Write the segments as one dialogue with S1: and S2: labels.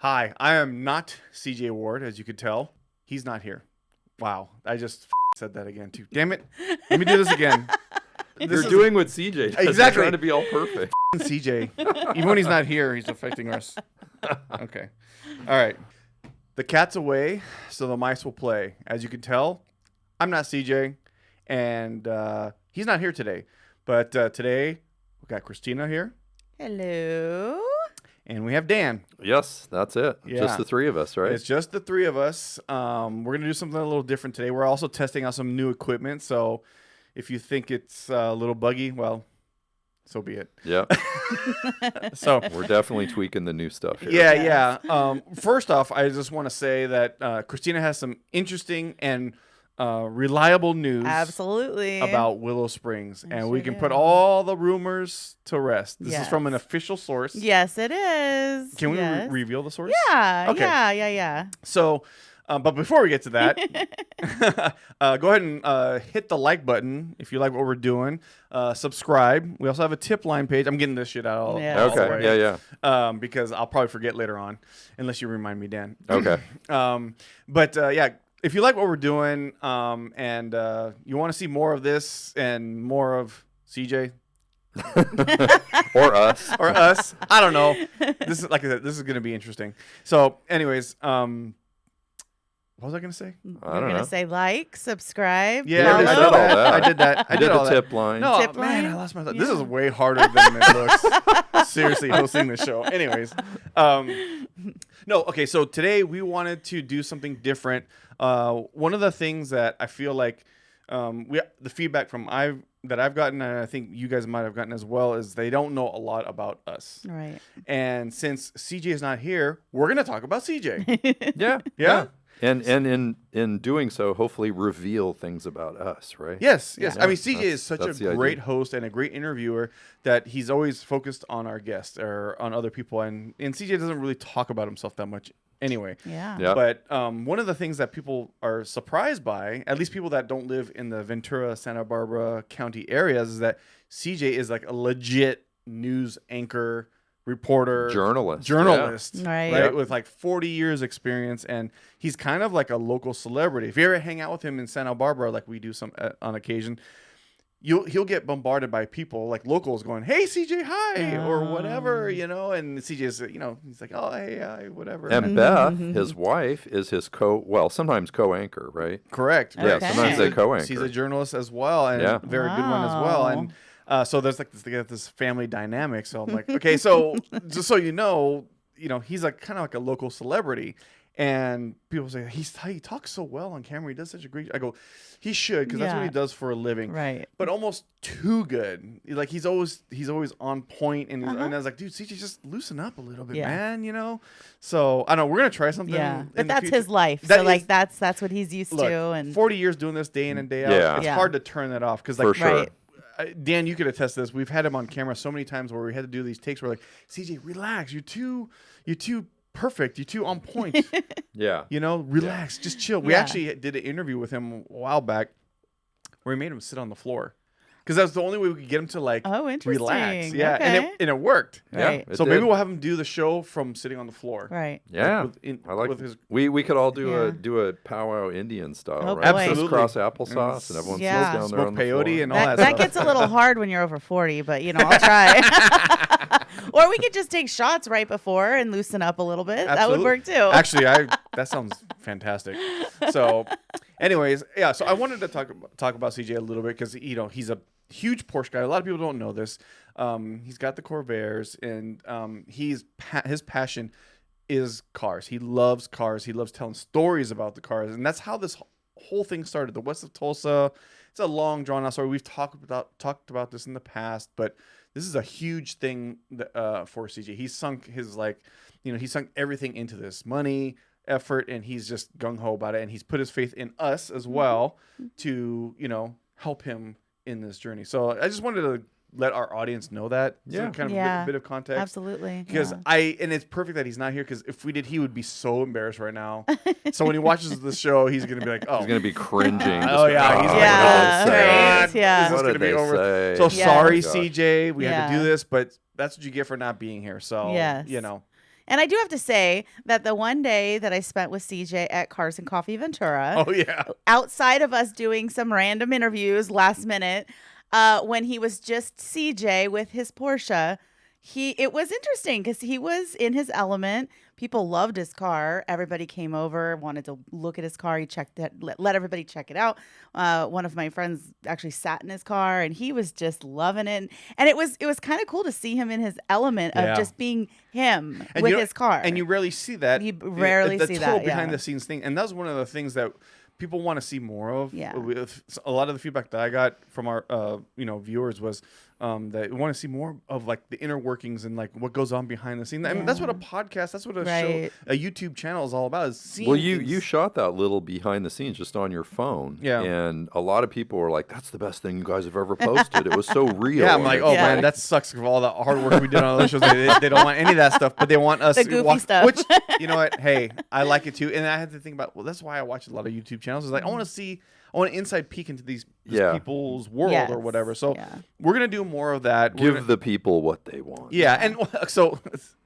S1: Hi, I am not CJ Ward, as you could tell. He's not here. Wow, I just said that again too. Damn it! Let me do this again.
S2: You're doing what CJ does.
S1: Exactly.
S2: You're trying to be all perfect.
S1: CJ, even when he's not here, he's affecting us. Okay, all right. The cat's away, so the mice will play. As you can tell, I'm not CJ, and he's not here today. But today we got Christina here.
S3: Hello.
S1: And we have Dan.
S2: Yes, that's it.
S1: Yeah.
S2: Just the three of us, right?
S1: It's just the three of us. We're going to do something a little different today. We're also testing out some new equipment. So if you think it's a little buggy, well, so be it.
S2: Yeah.
S1: So
S2: We're definitely tweaking the new stuff here.
S1: yeah. First off, I just want to say that Christina has some interesting and reliable news
S3: Absolutely.
S1: about Willow Springs.
S3: I
S1: And we
S3: sure
S1: can
S3: do.
S1: put all the rumors to rest. This is
S3: Yes.
S1: from an official source.
S3: Yes, it is.
S1: Can we
S3: Yes.
S1: reveal the source?
S3: Yeah.
S1: Okay.
S3: Yeah.
S1: So, but before we get to that, go ahead and hit the like button if you like what we're doing. Subscribe. We also have a tip line page. I'm getting this shit out all the
S2: Okay.
S1: way.
S2: Yeah.
S1: Because I'll probably forget later on, unless you remind me, Dan.
S2: Okay.
S1: But yeah, if you like what we're doing and you want to see more of this and more of CJ
S2: Or us.
S1: or us, I don't know. This is, like I said, this is going to be interesting. So, anyways, what was I going to say?
S2: I
S3: We're
S2: don't
S3: going
S2: know.
S3: to say like, subscribe,
S1: Yeah,
S2: already
S1: I
S2: said
S1: did
S2: all
S1: that.
S2: that.
S1: I did that. I
S2: You
S1: did
S2: did
S1: all
S2: the
S1: that.
S2: tip line.
S1: No,
S3: Tip
S1: man,
S3: line?
S1: I lost my thought. This
S3: Yeah.
S1: is way harder than it looks. Seriously, hosting the show. Anyways, no, okay. So today we wanted to do something different. One of the things that I feel like the feedback from that I've gotten, and I think you guys might have gotten as well, is they don't know a lot about us.
S3: Right.
S1: And since CJ is not here, we're gonna talk about CJ.
S2: Yeah.
S1: Yeah?
S2: And in doing so, hopefully reveal things about us, right?
S1: Yes.
S2: Yeah.
S1: I mean, CJ is such a
S2: that's the
S1: great
S2: idea.
S1: host and a great interviewer that he's always focused on our guests or on other people. And CJ doesn't really talk about himself that much anyway.
S3: Yeah.
S2: Yeah.
S1: But one of the things that people are surprised by, at least people that don't live in the Ventura, Santa Barbara County areas, is that CJ is like a legit news anchor, reporter,
S2: Journalist.
S3: Right.
S1: right? With like 40 years experience, and he's kind of like a local celebrity. If you ever hang out with him in Santa Barbara, like we do some on occasion, he'll get bombarded by people like locals going, "Hey, CJ, hi," or whatever, and CJ's, he's like, "Oh, hey, hi, whatever."
S2: And Beth, his wife, is his sometimes co-anchor, right?
S1: Correct.
S2: Yeah,
S3: Okay.
S2: sometimes they co-anchor.
S1: She's a journalist as well, and
S2: Yeah.
S1: a very good one as well.
S3: Wow.
S1: And so there's like this family dynamic. So I'm like, okay, so just so you know, he's like kind of like a local celebrity, and people say he talks so well on camera. He does such a great. I go, he should, because that's what
S3: Yeah.
S1: he does for a living.
S3: Right.
S1: But almost too good. Like he's always on point, and
S3: Uh-huh.
S1: and I was like, dude, CJ, just loosen up a little bit,
S3: Yeah.
S1: man. So I don't know. We're gonna try something.
S3: Yeah.
S1: in
S3: But
S1: the
S3: that's
S1: future.
S3: his life.
S1: That
S3: So like
S1: is-
S3: that's what he's used
S1: Look,
S3: to. And
S1: 40 years doing this day in and day out,
S2: Yeah.
S1: it's
S3: Yeah.
S1: hard to turn that off. Because like
S2: For sure.
S3: Right.
S1: Dan, you could attest to this. We've had him on camera so many times where we had to do these takes where like, CJ, relax. You're too perfect. You're too on point.
S2: Yeah.
S1: Relax. Just chill. We
S3: Yeah.
S1: actually did an interview with him a while back where we made him sit on the floor. Because that's the only way we could get him to like
S3: Oh, interesting.
S1: relax. Yeah.
S3: Okay.
S1: And it worked.
S2: Yeah.
S3: Right.
S2: it
S1: So
S2: did.
S1: maybe we'll have him do the show from sitting on the floor.
S3: Right.
S2: Yeah. I like
S1: with his
S2: we could all do
S3: Yeah.
S2: a powwow Indian style,
S3: Oh,
S2: right?
S3: boy.
S1: Absolutely.
S2: Crisscross applesauce, and everyone
S3: Yeah.
S2: sits down there
S1: smoke
S2: on the
S1: peyote
S2: floor.
S1: and all that
S3: That
S1: stuff.
S3: gets a little hard when you're over 40, but I'll try. Or we could just take shots right before and loosen up a little bit. That would
S1: Absolutely.
S3: work too.
S1: Actually, that sounds fantastic. So, anyways, yeah. So I wanted to talk about CJ a little bit because he's a huge Porsche guy. A lot of people don't know this. He's got the Corvairs, and his passion is cars. He loves cars. He loves telling stories about the cars, and that's how this whole thing started. The West of Tulsa. It's a long, drawn out story. We've talked about this in the past, but this is a huge thing for CJ. He's sunk he sunk everything into this money, effort, and he's just gung ho about it. And he's put his faith in us as well to help him in this journey. So I just wanted to let our audience know that.
S2: Yeah.
S1: So kind of
S3: Yeah.
S1: a bit of context.
S3: Absolutely.
S1: Because
S3: yeah.
S1: and it's perfect that he's not here, because if we did, he would be so embarrassed right now. So when he watches the show, he's gonna be like, "Oh,
S2: He's gonna be cringing.
S1: Oh, yeah, he's like,
S3: Yeah,
S1: "Oh,
S3: right,
S1: God,
S3: yeah.
S1: is this
S2: What
S1: gonna
S2: did
S1: be
S2: they
S1: over?"
S2: say?
S1: So
S3: Yeah.
S1: sorry,
S2: Oh, gosh.
S1: CJ, we had to do
S3: Yeah.
S1: this, but that's what you get for not being here. So
S3: Yes. And I do have to say that the one day that I spent with CJ at Cars and Coffee Ventura,
S1: Oh yeah.
S3: outside of us doing some random interviews last minute, when he was just CJ with his Porsche, it was interesting because he was in his element. People loved his car. Everybody came over, wanted to look at his car. He checked it, let everybody check it out. One of my friends actually sat in his car, and he was just loving it. And it was kind of cool to see him in his element of just being him with his car.
S1: And you rarely see that.
S3: You rarely see that.
S1: The total behind the scenes thing, and that was one of the things that people want to see more of.
S3: Yeah.
S1: A lot of the feedback that I got from our viewers was that we want to see more of like the inner workings and like what goes on behind the scenes. I mean, that's what a podcast, that's what a show, a YouTube channel is all about. Is seeing
S2: well, you shot that little behind the scenes just on your phone.
S1: Yeah.
S2: And a lot of people were like, "That's the best thing you guys have ever posted." It was so real.
S1: Yeah, I'm like, oh man, that sucks for all the hard work we did on those shows. They don't want any of that stuff, but they want us
S3: the goofy stuff.
S1: Which, you know what? Hey, I like it too. And I had to think about, well, that's why I watch a lot of YouTube channels. Is like, I want an inside peek into these people's world or whatever. So we're going to do more of that.
S2: Give the people what they want.
S1: Yeah. And so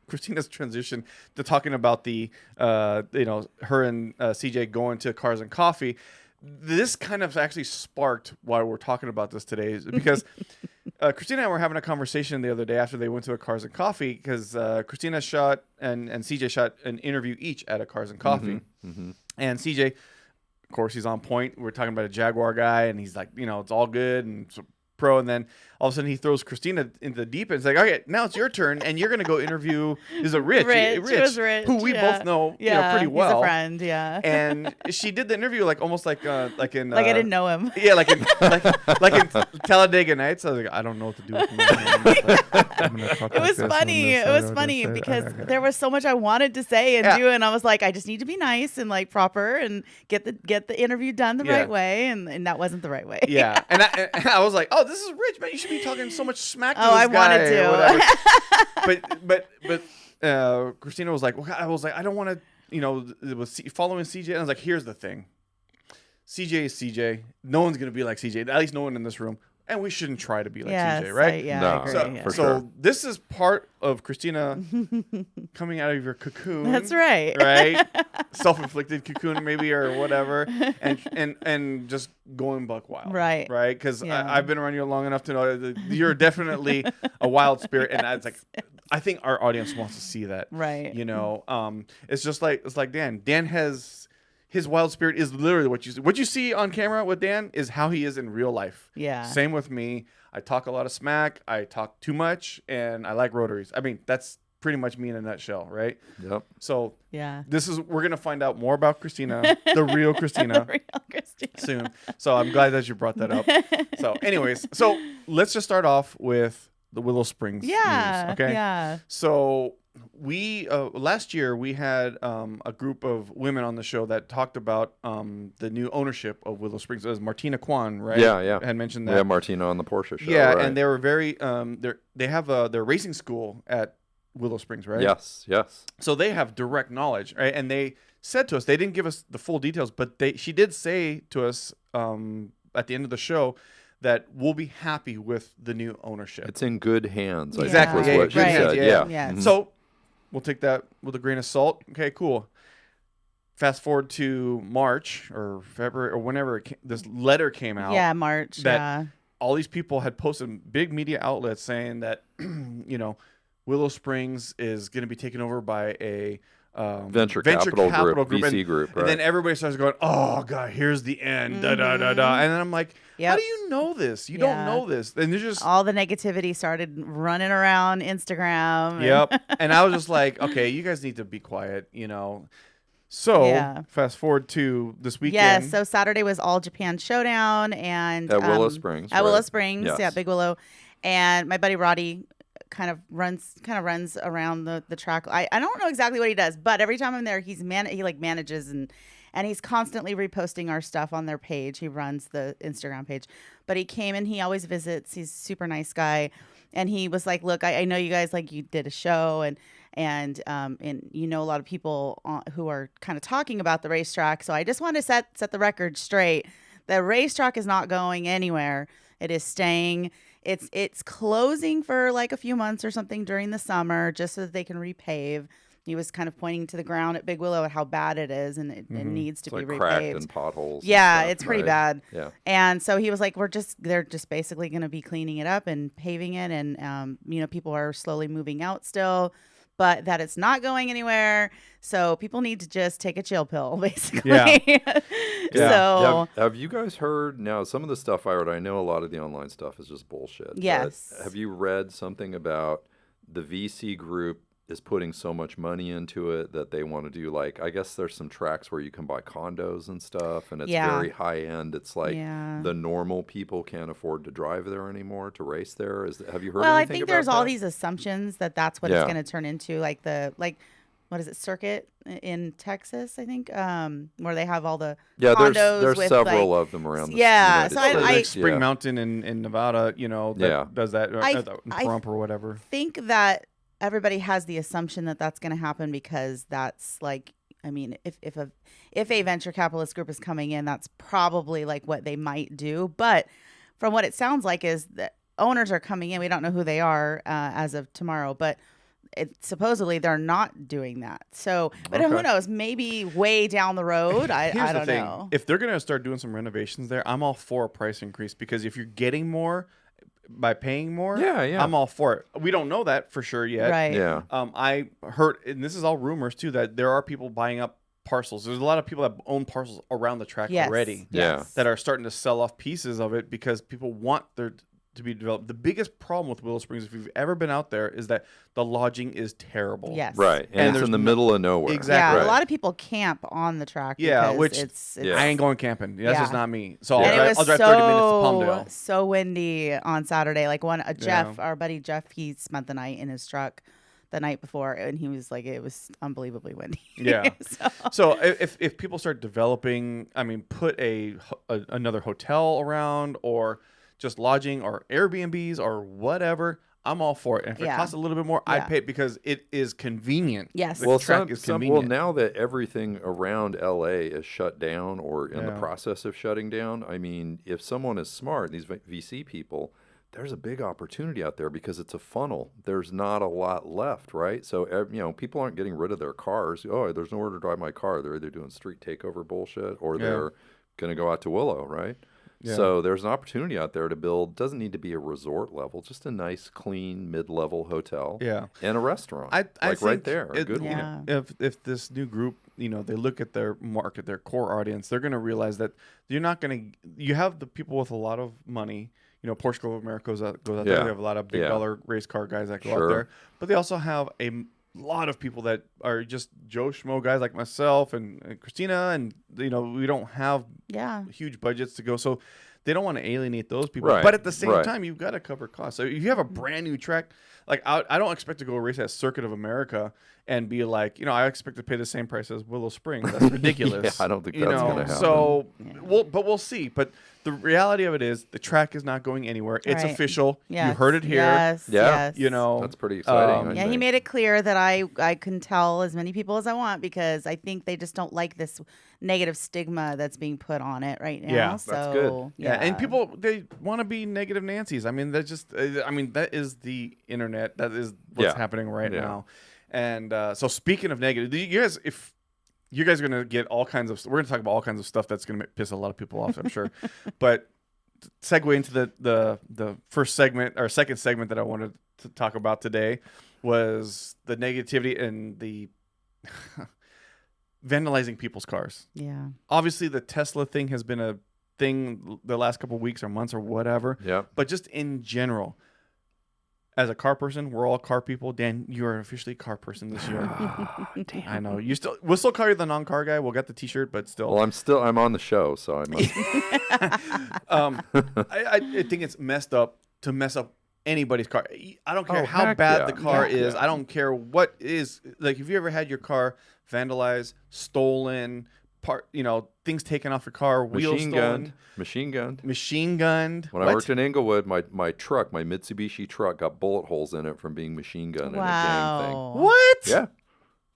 S1: Christina's transition to talking about the, her and CJ going to Cars and Coffee. This kind of actually sparked why we're talking about this today, because Christina and I were having a conversation the other day after they went to a Cars and Coffee, because Christina shot and CJ shot an interview each at a Cars and Coffee.
S2: Mm-hmm.
S1: And CJ, of course, he's on point. We're talking about a Jaguar guy, and he's like, it's all good and it's a pro. And then all of a sudden he throws Christina into the deep end. It's like, okay, now it's your turn, and you're going to go interview Rich,
S3: Rich,
S1: who we both know pretty well.
S3: He's a friend,
S1: And she did the interview like almost like in
S3: like I didn't know him.
S1: Yeah, like in Talladega Nights. I was like, I don't know what to do with my
S3: It was funny. It was funny because there was so much I wanted to say and do, and I was like, I just need to be nice and like proper and get the interview done the right way, and that wasn't the right way.
S1: Yeah, and I was like, oh, this is Rich, man. You should be talking so much smack to this
S3: I
S1: guy.
S3: wanted
S1: to. but Christina was like, I was like, I don't want to, it was following CJ. And I was like, here's the thing. CJ is CJ. No one's going to be like CJ. At least no one in this room. And we shouldn't try to be like CJ, right?
S2: No,
S3: I agree.
S2: for
S1: so
S2: sure.
S1: this is part of Christina coming out of your cocoon.
S3: That's right.
S1: Right? Self-inflicted cocoon maybe or whatever. And just going buck wild.
S3: Right.
S1: Right? Because I've been around you long enough to know that you're definitely a wild spirit. And it's like, I think our audience wants to see that.
S3: Right.
S1: It's just like, Dan. Dan has... His wild spirit is literally what you see on camera with Dan is how he is in real life.
S3: Yeah.
S1: Same with me. I talk a lot of smack. I talk too much, and I like rotaries. I mean, that's pretty much me in a nutshell, right?
S2: Yep.
S1: So we're gonna find out more about Christina, the real Christina, soon. So I'm glad that you brought that up. So, anyways, let's just start off with the Willow Springs news, okay?
S3: Yeah.
S1: So we last year we had a group of women on the show that talked about the new ownership of Willow Springs. It was Martina Kwan, right?
S2: Yeah.
S1: Had mentioned that.
S2: We had Martina on the Porsche show.
S1: Yeah,
S2: right.
S1: and they were very they have their racing school at Willow Springs, right?
S2: Yes.
S1: So they have direct knowledge, right? And they said to us, they didn't give us the full details, but she did say to us at the end of the show that we'll be happy with the new ownership.
S2: It's in good hands.
S1: Exactly.
S2: I think was what she said. Yeah.
S3: Mm-hmm.
S1: So we'll take that with a grain of salt. Okay, cool. Fast forward to March or February or whenever this letter came out.
S3: Yeah, March.
S1: That all these people had posted, big media outlets saying that, Willow Springs is going to be taken over by a
S2: venture capital group, VC
S1: and,
S2: group. Right.
S1: And then everybody starts going, oh, God, here's the end. Da, da, da, da. And then I'm like, how do you know this? You don't know this. And there's just
S3: all the negativity started running around Instagram.
S1: Yep. And I was just like, okay, you guys need to be quiet, So fast forward to this weekend.
S3: Yes. So Saturday was All Japan Showdown and
S2: at Willow Springs.
S3: At Willow Springs,
S2: yes.
S3: Big Willow, and my buddy Roddy kind of runs around the track. I don't know exactly what he does, but every time I'm there, he manages and he's constantly reposting our stuff on their page. He runs the Instagram page, but he came and he always visits. He's a super nice guy, and he was like, "Look, I know you guys you did a show and a lot of people who are kind of talking about the racetrack. So I just want to set the record straight. The racetrack is not going anywhere. It is staying." It's closing for a few months or something during the summer just so that they can repave. he was kind of pointing to the ground at Big Willow at how bad it is, and it needs to
S2: It's
S3: be
S2: like cracked
S3: repaved.
S2: and potholes.
S3: Yeah,
S2: and stuff,
S3: it's pretty
S2: right?
S3: bad.
S2: Yeah.
S3: And so he was like, they're just basically going to be cleaning it up and paving it. And, people are slowly moving out still, but that it's not going anywhere. So people need to just take a chill pill, basically.
S1: Yeah.
S3: So
S2: Have you guys heard now? Some of the stuff I read, I know a lot of the online stuff is just bullshit.
S3: Yes.
S2: But have you read something about the VC group is putting so much money into it that they want to do, like, I guess there's some tracks where you can buy condos and stuff, and it's very high end. It's like the normal people can't afford to drive there anymore to race there. Have you heard anything about that?
S3: Well, I think there's all these assumptions that that's what it's going to turn into, like what is it, Circuit in Texas, I think, where they have all the condos
S2: there's
S3: with
S2: several of them around the
S3: Yeah, so
S2: United States.
S1: Spring Mountain in Nevada, that does that, Trump or whatever.
S3: I think that everybody has the assumption that that's going to happen because that's like, I mean, if a venture capitalist group is coming in, that's probably like what they might do. But from what it sounds like is that owners are coming in. We don't know who they are as of tomorrow, but supposedly they're not doing that. So, but who knows? Maybe way down the road. I don't know.
S1: If they're going to start doing some renovations there, I'm all for a price increase, because if you're getting more by paying more, I'm all for it. We don't know that for sure yet.
S3: Right.
S2: Yeah.
S1: I heard, and this is all rumors too, that there are people buying up parcels. There's a lot of people that own parcels around the track already.
S3: Yes.
S1: That are starting to sell off pieces of it because people want their to be developed. The biggest problem with Willow Springs, if you've ever been out there, is that the lodging is terrible.
S3: Yes.
S2: Right. And it's in the middle of nowhere.
S1: Exactly.
S3: Yeah, a lot of people camp on the track.
S1: Yeah,
S3: because
S1: which
S3: it's
S1: I ain't going camping. That's just not me. So
S3: and
S1: I'll drive 30 minutes to Palmdale.
S3: So windy on Saturday. Like Jeff, our buddy Jeff, he spent the night in his truck the night before, and he was like, it was unbelievably windy.
S1: Yeah. So if people start developing, I mean, put another hotel around, or just lodging or Airbnbs or whatever, I'm all for it. And if it costs a little bit more, I'd pay it because it is convenient.
S3: Yes.
S1: The track is convenient.
S2: Well, now that everything around LA is shut down or in the process of shutting down, I mean, if someone is smart, these VC people, there's a big opportunity out there because it's a funnel. There's not a lot left, right? So, people aren't getting rid of their cars. Oh, there's nowhere to drive my car. They're either doing street takeover bullshit or they're going to go out to Willow, right? Yeah. So there's an opportunity out there to build. Doesn't need to be a resort level, just a nice, clean, mid-level hotel.
S1: Yeah, and
S2: a restaurant.
S1: I
S2: like
S1: think
S2: right there, a good one.
S1: If this new group, they look at their market, their core audience, they're going to realize that you're not going to. You have the people with a lot of money. Porsche Club of America goes out there. They have a lot of big dollar race car guys that go out there, but they also have a lot of people that are just Joe Schmo guys like myself and Christina, and we don't have huge budgets to go, so they don't want to alienate those people. But at the same time, you've got to cover costs. So if you have a brand new track, like I don't expect to go race at Circuit of America and be like, I expect to pay the same price as Willow Springs. That's ridiculous.
S2: I don't think that's going to happen.
S1: So we'll see. But the reality of it is the track is not going anywhere. It's official.
S3: Yes.
S1: You heard it here.
S3: Yes.
S2: Yes.
S1: That's
S2: pretty exciting.
S3: He made it clear that I can tell as many people as I want, because I think they just don't like this negative stigma that's being put on it right now.
S1: Yeah,
S3: so,
S2: that's good.
S1: Yeah, and people, they want to be negative Nancy's. I mean, that is the internet. That is what's happening right now. And so speaking of negative, if you guys are going to get all kinds of, we're going to talk about all kinds of stuff that's going to piss a lot of people off, I'm sure. But segue into the first segment or second segment that I wanted to talk about today was the negativity and the vandalizing people's cars.
S3: Yeah.
S1: Obviously, the Tesla thing has been a thing the last couple of weeks or months or whatever.
S2: Yeah.
S1: But just in general, as a car person, we're all car people. Dan, you are officially a car person this year.
S2: Damn.
S1: I know. We'll still call you the non-car guy. We'll get the T-shirt, but still.
S2: Well, I'm on the show, so I must.
S1: I think it's messed up to mess up anybody's car. I don't care how bad the car is.
S2: Yeah.
S1: I don't care what is. Like, have you ever had your car vandalized, stolen, things taken off your car, wheels stolen,
S2: machine gunned.
S1: When
S2: I worked in Inglewood, my Mitsubishi truck got bullet holes in it from being machine gunned in a gang thing.
S1: What?
S2: Yeah.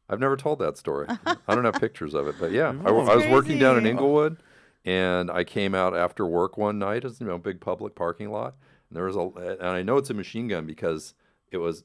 S2: I've never told that story. I don't have pictures of it, but yeah. I
S1: That's
S2: was working down in Inglewood, and I came out after work one night. It's big public parking lot, and and I know it's a machine gun because it was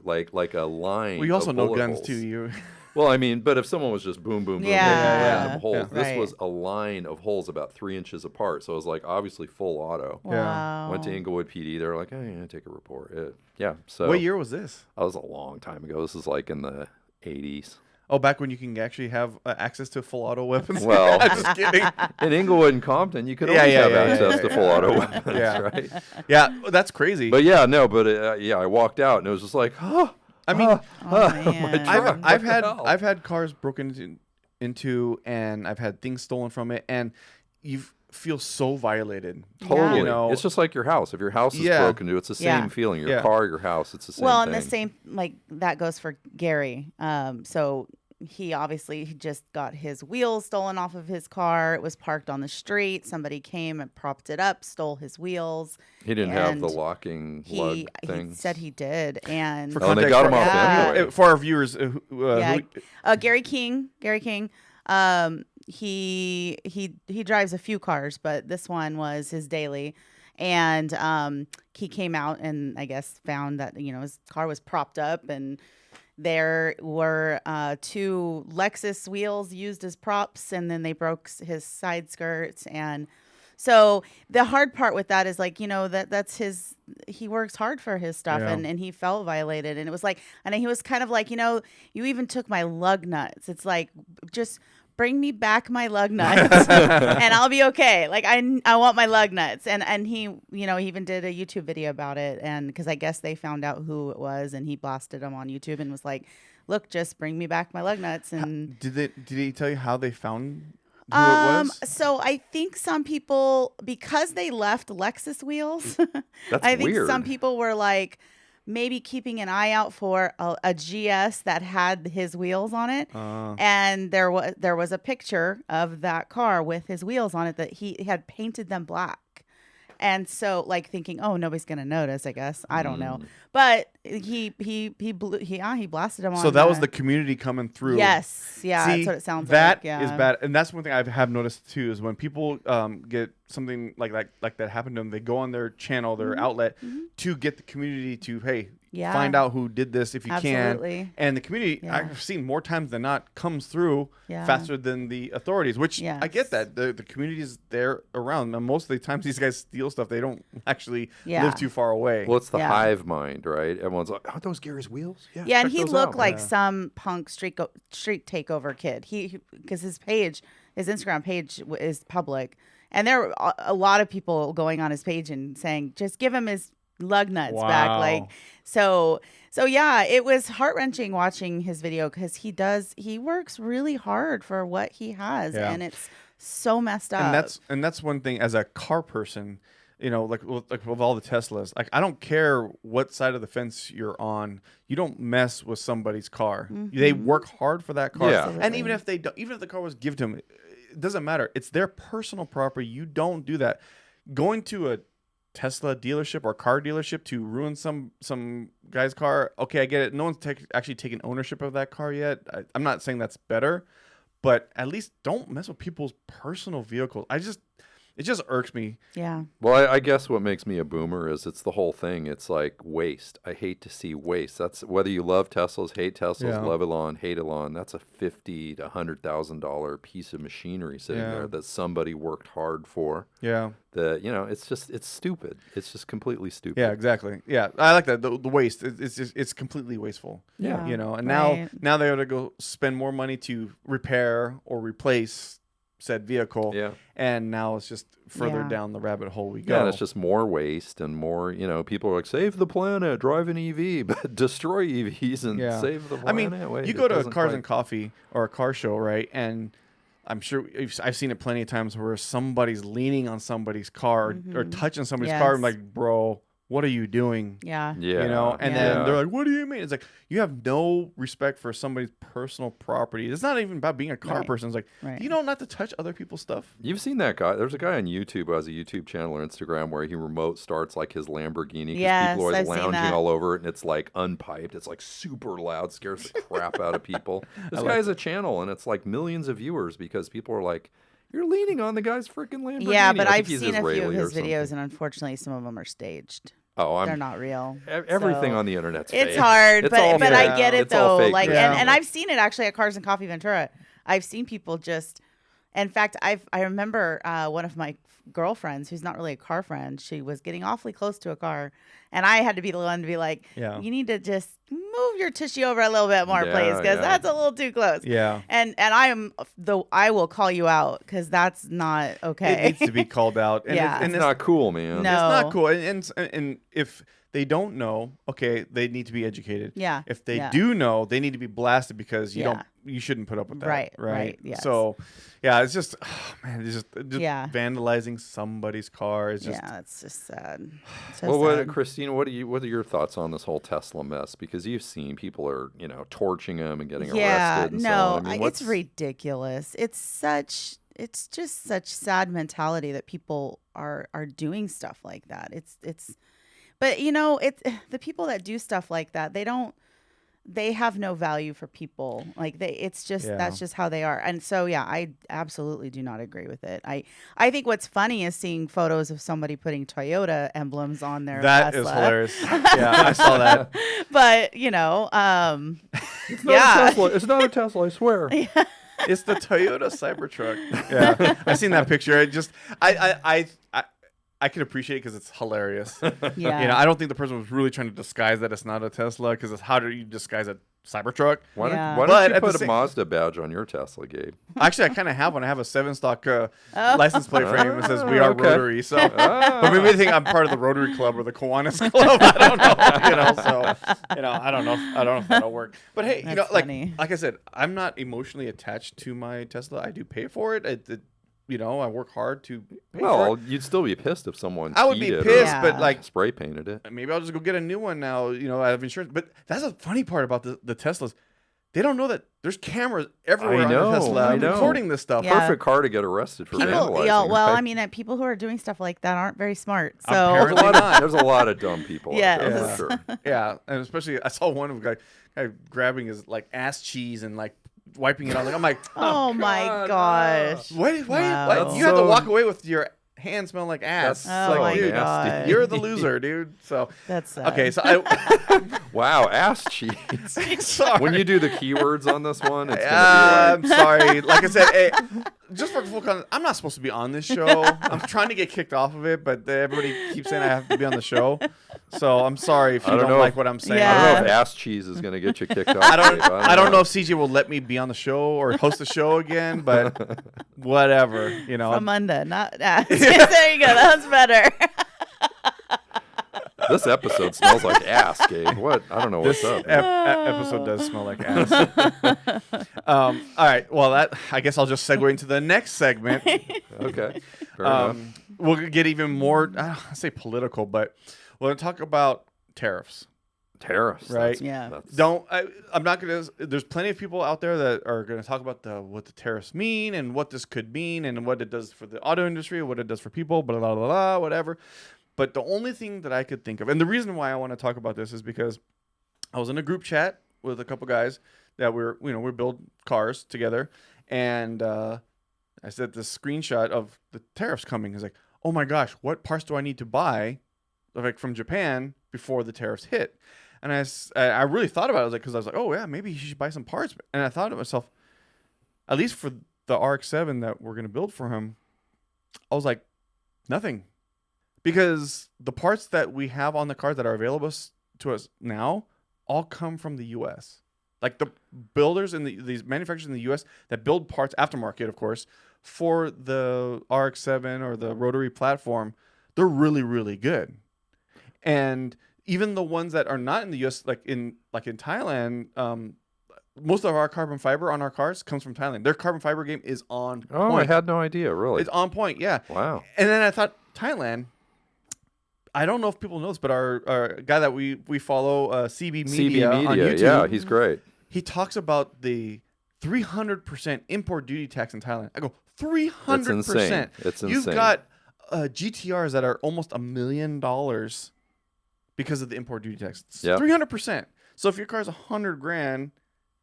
S2: like a line.
S1: Well, you also
S2: of
S1: know
S2: bullet
S1: guns
S2: holes.
S1: too. You.
S2: Well, I mean, but if someone was just boom, boom, boom,
S3: Yeah.
S2: random holes,
S1: Yeah.
S2: this was a line of holes about 3 inches apart. So it was like obviously full auto.
S3: Wow.
S2: Went to Inglewood PD. They were like, "Oh, yeah, take a report." Yeah. So
S1: What year was this?
S2: that was a long time ago. This is like in the 80s.
S1: Oh, back when you can actually have access to full auto weapons.
S2: Well,
S1: I'm just kidding.
S2: in Inglewood and Compton, you could
S1: Yeah,
S2: always
S1: yeah,
S2: have
S1: yeah,
S2: access
S1: yeah,
S2: to
S1: yeah,
S2: full
S1: yeah.
S2: auto weapons,
S1: Yeah.
S2: right?
S1: Yeah, that's crazy.
S2: But yeah, no, but yeah, I walked out and it was just like,
S1: I mean,
S3: man.
S1: I've had cars broken into, and I've had things stolen from it, and you feel so violated.
S2: Totally.
S1: You know,
S2: It's just like your house. If your house is broken into, it's the same feeling. Your car, your house, it's the same
S3: well,
S2: thing.
S3: and the same, like, that goes for Gary. So he just got his wheels stolen off of his car. It was parked on the street. Somebody came and propped it up, stole his wheels.
S2: He didn't have the
S3: and
S2: lung thing.
S3: He said he did. And
S2: Oh, and they got him off anyway.
S1: For our viewers,
S3: Gary King. He drives a few cars, but this one was his daily. And he came out and I guess found that, his car was propped up, and there were 2 Lexus wheels used as props, and then they broke his side skirts. And so the hard part with that is, like, that's he works hard for his stuff, and he felt violated. And it was like, and he was kind of like, you even took my lug nuts. It's like, just bring me back my lug nuts and I'll be okay. Like, I want my lug nuts. And he, he even did a YouTube video about it. And because I guess they found out who it was, and he blasted him on YouTube and was like, look, just bring me back my lug nuts. And
S1: did he tell you how they found who it was?
S3: So I think some people, because they left Lexus wheels,
S2: That's
S3: I think
S2: weird.
S3: some people were like, maybe keeping an eye out for a GS that had his wheels on it. And there was a picture of that car with his wheels on it that he had painted them black. And so, like, thinking, oh, nobody's gonna notice, I guess. I don't know. But he blasted him on.
S1: So that was the community coming through.
S3: Yes. Yeah,
S1: See,
S3: that's what it sounds
S1: that
S3: like. Yeah.
S1: is bad. And that's one thing I have noticed too, is when people get something like that happen to them, they go on their channel, their outlet, to get the community to, hey, find out who did this if you
S3: Absolutely.
S1: can. And the community, I've seen more times than not, comes through faster than the authorities, which I get that. The community is there around. And most of the times these guys steal stuff, they don't actually live too far away.
S2: Well, it's the hive mind, right? Everyone's like, aren't those Gary's wheels?
S3: Yeah, and
S2: check
S3: he
S2: those
S3: looked
S2: out.
S3: like some punk street takeover kid. Because his Instagram page is public, and there are a lot of people going on his page and saying, just give him his lug nuts back. Like, so yeah, it was heart-wrenching watching his video, because he works really hard for what he has, and it's so messed up.
S1: And that's one thing as a car person, like with all the Teslas, like, I don't care what side of the fence you're on, you don't mess with somebody's car. They work hard for that car.
S2: Yeah.
S1: And even if the car was given to them, it doesn't matter. It's their personal property. You don't do that. Going to a Tesla dealership or car dealership to ruin some guy's car, okay, I get it. No one's actually taken ownership of that car yet. I'm not saying that's better, but at least don't mess with people's personal vehicles. It just irks me.
S3: Yeah.
S2: Well, I guess what makes me a boomer is it's the whole thing. It's like waste. I hate to see waste. That's whether you love Teslas, hate Teslas, love Elon, hate Elon. That's a $50,000 to $100,000 piece of machinery sitting there that somebody worked hard for.
S1: Yeah.
S2: It's stupid. It's just completely stupid.
S1: Yeah, exactly. Yeah, I like that. The waste. It's completely wasteful.
S3: Yeah.
S1: And now they ought to go spend more money to repair or replace said vehicle.
S2: Yeah.
S1: And now it's just further down the rabbit hole we go.
S2: Yeah, it's just more waste and more, people are like, save the planet, drive an EV, but destroy EVs and save the planet.
S1: I mean, you go to a Cars and Coffee or a car show, right? And I'm sure I've seen it plenty of times where somebody's leaning on somebody's car or touching somebody's car. I'm like, bro, what are you doing?
S3: Yeah.
S2: Yeah.
S1: And then they're like, what do you mean? It's like, you have no respect for somebody's personal property. It's not even about being a car person. It's like, you don't have to touch other people's stuff.
S2: You've seen that guy. There's a guy on YouTube who has a YouTube channel or Instagram where he remote starts like his Lamborghini.
S3: Yes,
S2: people are always
S3: I've seen
S2: lounging
S3: that.
S2: all over it, and it's like unpiped. It's like super loud, scares the crap out of people. This guy has a channel, and it's like millions of viewers because people are like, you're leaning on the guy's freaking Lamborghini.
S3: Yeah, but
S2: I think
S3: I've
S2: he's
S3: seen a few of
S2: Israeli or
S3: his videos,
S2: something.
S3: and unfortunately, some of them are staged. they're not real.
S2: Everything
S3: So
S2: on the internet's fake.
S3: it's hard,
S2: It's all
S3: but I
S2: fake.
S3: get it
S2: It's all
S3: though.
S2: fake
S3: Like,
S2: news.
S3: and I've seen it actually at Cars and Coffee Ventura. I've seen people just. In fact, I remember one of my girlfriends, who's not really a car friend, she was getting awfully close to a car, and I had to be the one to be like, "You need to just move your tushy over a little bit more, please, because that's a little too close."
S1: Yeah.
S3: And I will call you out because that's not okay.
S1: It needs to be called out. And
S3: Yeah.
S2: It's not cool, man.
S3: No.
S1: It's not cool. And if they don't know, okay, they need to be educated.
S3: Yeah.
S1: If they do know, they need to be blasted because you shouldn't put up with that.
S3: Right. Yes.
S1: So, yeah, it's just, just vandalizing somebody's car. It's just,
S3: it's just sad. So sad.
S2: Christina, what are your thoughts on this whole Tesla mess? Because you've seen people are, torching them and getting arrested and so on. I mean,
S3: it's ridiculous. It's just such sad mentality that people are doing stuff like that. But it's the people that do stuff like that, they have no value for people. Like that's just how they are. And so, I absolutely do not agree with it. I think what's funny is seeing photos of somebody putting Toyota emblems on their Tesla.
S1: That is hilarious. Yeah, I saw that.
S3: But,
S2: it's not a Tesla. It's not a Tesla, I swear.
S1: It's the Toyota Cybertruck. Yeah, I seen that picture. I can appreciate it because it's hilarious.
S3: Yeah.
S1: I don't think the person was really trying to disguise that it's not a Tesla because how do you disguise a Cybertruck?
S2: Why don't you put a Mazda badge on your Tesla, Gabe?
S1: Actually, I kind of have one. I have a 7-stock license plate frame that says "We are Rotary." So, but maybe they think I'm part of the Rotary Club or the Kiwanis Club. I don't know. So, I don't know if that'll work. But hey,
S3: That's funny.
S1: like I said, I'm not emotionally attached to my Tesla. I do pay for it. I work hard to pay for it.
S2: You'd still be pissed if someone
S1: I would be pissed, but
S2: spray painted it.
S1: Maybe I'll just go get a new one now. I have insurance. But that's the funny part about the Teslas. They don't know that there's cameras everywhere on the Tesla recording this stuff.
S3: Yeah.
S2: Perfect car to get arrested for vandalizing.
S3: Well, I mean, people who are doing stuff like that aren't very smart. So
S1: Apparently not.
S2: There's a lot of dumb people out there for sure.
S1: Yeah, and especially I saw one guy grabbing his ass cheese and wiping it on. I'm like,
S3: oh my gosh!
S1: Why
S3: Wow.
S1: you have to walk away with your hands smelling like ass?
S3: Oh my
S1: dude,
S3: God.
S1: you're the loser, dude. So
S3: that's sad.
S1: okay. So
S2: wow, ass cheese.
S1: Sorry.
S2: When you do the keywords on this one, it's
S1: I'm sorry. Like I said, hey, just for full context, I'm not supposed to be on this show. I'm trying to get kicked off of it, but everybody keeps saying I have to be on the show. So I'm sorry if you don't like what I'm saying.
S3: Yeah.
S2: I don't know if ass cheese is going to get you kicked off.
S1: I don't know if CJ will let me be on the show or host the show again, but whatever,
S3: Amanda, not ass. There you go. That was better.
S2: This episode smells like ass, Gabe. What? I don't know what's up.
S1: Episode does smell like ass. All right. Well, I guess I'll just segue into the next segment.
S2: Okay. Fair enough.
S1: We'll get even more, I say political, but we're going to talk about tariffs.
S2: Tariffs,
S1: right? I'm not gonna. There's plenty of people out there that are gonna talk about what the tariffs mean and what this could mean and what it does for the auto industry, what it does for people, blah blah blah, blah whatever. But the only thing that I could think of, and the reason why I want to talk about this is because I was in a group chat with a couple guys that we build cars together, and I said this screenshot of the tariffs coming. It's like, oh my gosh, what parts do I need to buy, from Japan before the tariffs hit? And I really thought about it. Because I was like, oh, yeah, maybe you should buy some parts. And I thought to myself, at least for the RX-7 that we're going to build for him, I was like, nothing. Because the parts that we have on the cars that are available to us now all come from the U.S. Like the builders and these manufacturers in the U.S. that build parts, aftermarket, of course, for the RX-7 or the rotary platform, they're really, really good. And even the ones that are not in the U.S., like in Thailand, most of our carbon fiber on our cars comes from Thailand. Their carbon fiber game is on point.
S2: Oh, I had no idea, really.
S1: It's on point, yeah.
S2: Wow.
S1: And then I thought, Thailand, I don't know if people know this, but our guy that we follow, CB Media on YouTube.
S2: Yeah, he's great.
S1: He talks about the 300% import duty tax in Thailand. I go, 300%.
S2: It's insane. It's insane.
S1: You've got GTRs that are almost $1 million because of the import duty tax. It's 300%. So if your car's $100,000,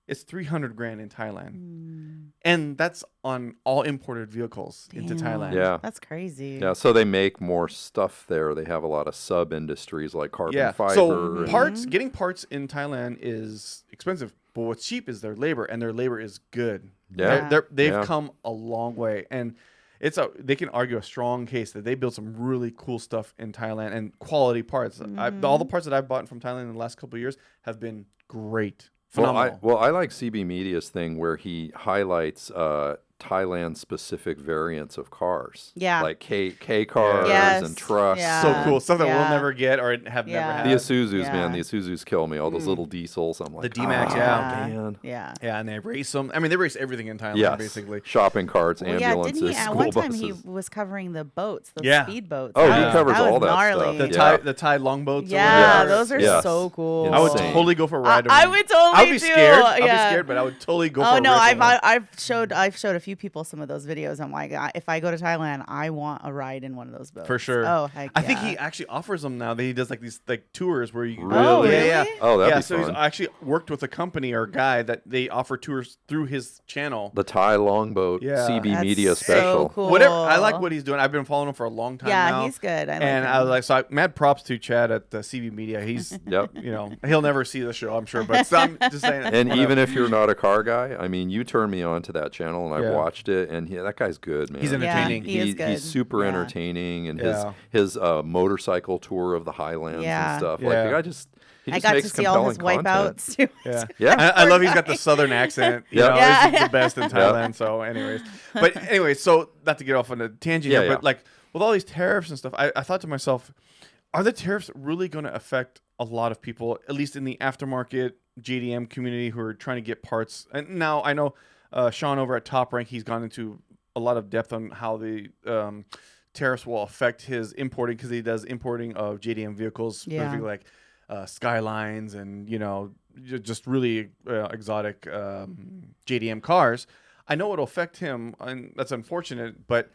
S1: it's $300,000 in Thailand. And that's on all imported vehicles into Thailand.
S2: Yeah.
S3: That's crazy.
S2: Yeah, so they make more stuff there. They have a lot of sub-industries like carbon fiber.
S1: So getting parts in Thailand is expensive, but what's cheap is their labor, and their labor is good.
S2: Yeah.
S1: They've come a long way, and they can argue a strong case that they build some really cool stuff in Thailand and quality parts. All the parts that I've bought from Thailand in the last couple of years have been great. Phenomenal.
S2: I like CB Media's thing where he highlights Thailand-specific variants of cars.
S3: Yeah.
S2: Like K cars and trucks.
S3: Yeah.
S1: So cool. Stuff that we'll never get or have never had.
S2: The Isuzus, man. The Isuzus kill me. All those little diesels. I'm like,
S1: the D-Max,
S2: man.
S3: Yeah.
S1: Yeah, and they race them. I mean, they race everything in Thailand, basically.
S2: Shopping carts, ambulances,
S3: didn't he,
S2: school
S3: at one time
S2: buses.
S3: he was covering the boats, the speed boats.
S2: Oh, he covers all that
S3: gnarly.
S2: stuff.
S1: The Thai longboats.
S3: Yeah, those are so cool.
S2: Insane.
S1: I would totally go for a ride.
S3: I would totally
S1: I'd be scared.
S3: Yeah.
S1: I'd be scared, but I would totally go for a
S3: ride. I've showed a few people some of those videos. I'm like, if I go to Thailand, I want a ride in one of those boats.
S1: For sure.
S3: Oh, heck
S1: I think he actually offers them now. That he does like these tours where you
S3: Really?
S1: Yeah.
S2: Oh, that'd be
S1: so
S2: fun.
S1: he's actually worked with a company or a guy that they offer tours through his channel.
S2: The Thai Longboat CB
S3: That's
S2: Media
S3: so
S2: special.
S3: cool.
S1: Whatever. I like what he's doing. I've been following him for a long time now.
S3: Yeah, he's good. I like
S1: and
S3: him.
S1: I was like, mad props to Chad at the CB Media. He's, he'll never see the show, I'm sure, but I'm just saying.
S2: And even if you're not a car guy, I mean, you turned me on to that channel, and I watched it, and that guy's good, man.
S1: He's entertaining.
S3: He is good.
S2: He's super entertaining, and his motorcycle tour of the Highlands and stuff. Like the guy just. He just
S3: I got
S2: makes
S3: to see all his
S2: content.
S3: wipeouts too.
S1: Yeah. I love he's got the southern accent. You know, it's the best in Thailand. So, anyways, so not to get off on a tangent here, but like with all these tariffs and stuff, I thought to myself, are the tariffs really going to affect a lot of people, at least in the aftermarket JDM community who are trying to get parts? And now I know Sean over at Top Rank, he's gone into a lot of depth on how the tariffs will affect his importing, because he does importing of JDM vehicles, specifically like Skylines and just really exotic JDM cars. I know it'll affect him, and that's unfortunate. But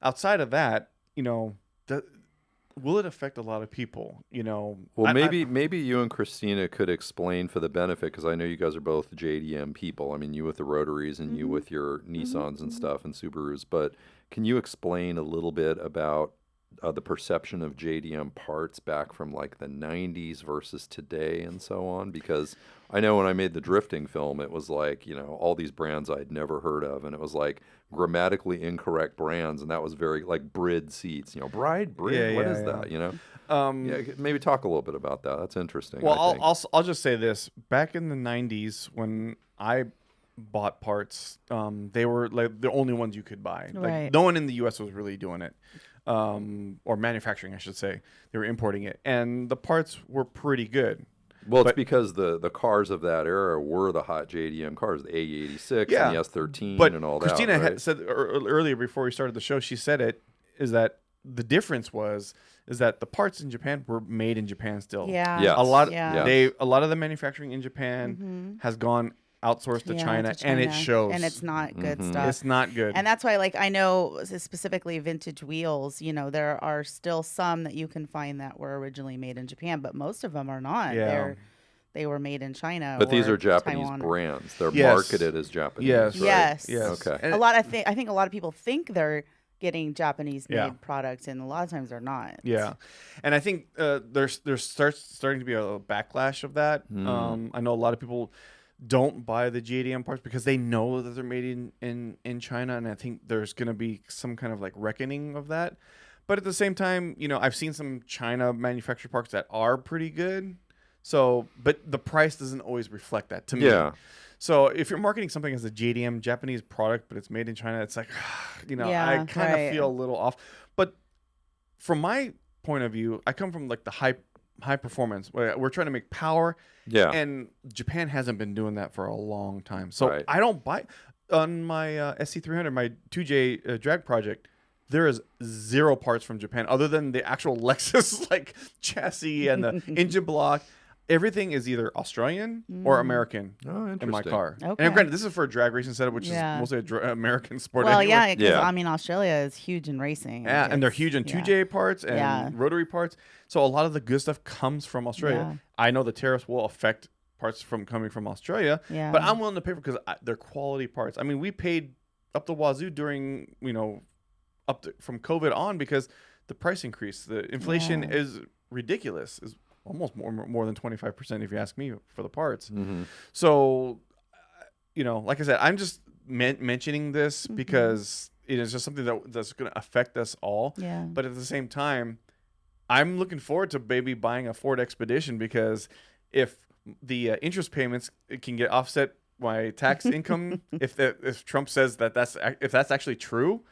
S1: outside of that, will it affect a lot of people?
S2: Well, maybe you and Christina could explain for the benefit, because I know you guys are both JDM people. I mean, you with the Rotaries and you with your Nissans and stuff and Subarus. But can you explain a little bit about the perception of JDM parts back from like the 90s versus today and so on? Because I know when I made the drifting film, it was like, all these brands I'd never heard of, and it was like grammatically incorrect brands, and that was very like Brid seats, Brid, what is that, maybe talk a little bit about that. That's interesting.
S1: Well, I'll just say this. Back in the 90s, when I bought parts, they were like the only ones you could buy. Like no one in the US was really doing it. Or manufacturing, I should say. They were importing it, and the parts were pretty good.
S2: Well, it's because the cars of that era were the hot JDM cars, the A86 and the S13 and all
S1: Christina
S2: that.
S1: Christina said earlier before we started the show, she said is that the difference is that the parts in Japan were made in Japan still.
S3: Yeah.
S2: Yes.
S1: A lot
S2: Yes.
S1: a lot of the manufacturing in Japan has gone outsourced to China, and it shows.
S3: And it's not good stuff.
S1: It's not good.
S3: And that's why, like, I know specifically vintage wheels, there are still some that you can find that were originally made in Japan, but most of them are not.
S1: Yeah.
S3: They were made in China.
S2: But these are Japanese
S3: Taiwan.
S2: brands. They're marketed as Japanese.
S1: Yes.
S2: Right?
S3: Yes.
S2: Okay.
S3: And I think a lot of people think they're getting Japanese made products, and a lot of times they're not.
S1: Yeah. And I think there's starting to be a backlash of that. I know a lot of people don't buy the JDM parts because they know that they're made in China, and I think there's going to be some kind of like reckoning of that. But at the same time, I've seen some China manufactured parts that are pretty good. So, but the price doesn't always reflect that to me. Yeah. So if you're marketing something as a JDM Japanese product, but it's made in China, it's like, I kind of feel a little off. But from my point of view, I come from like the high performance. We're trying to make power.
S2: Yeah.
S1: And Japan hasn't been doing that for a long time. So I don't buy on my SC300, my 2J drag project. There is zero parts from Japan other than the actual Lexus like chassis and the engine block. Everything is either Australian or American in my car. Okay. And granted, this is for a drag racing setup, which is mostly American sport.
S3: Well,
S1: anyway.
S3: because I mean, Australia is huge in racing.
S1: Yeah, and they're huge in 2J parts and rotary parts. So a lot of the good stuff comes from Australia. I know the tariffs will affect parts from coming from Australia.
S3: Yeah.
S1: But I'm willing to pay for because they're quality parts. I mean, we paid up the wazoo during from COVID on because the price increase, the inflation is ridiculous. Is almost more than 25% if you ask me for the parts.
S2: Mm-hmm.
S1: So, like I said, I'm just mentioning this because it is just something that's going to affect us all.
S3: Yeah.
S1: But at the same time, I'm looking forward to maybe buying a Ford Expedition because if the interest payments can get offset by tax income, if Trump says that's actually true,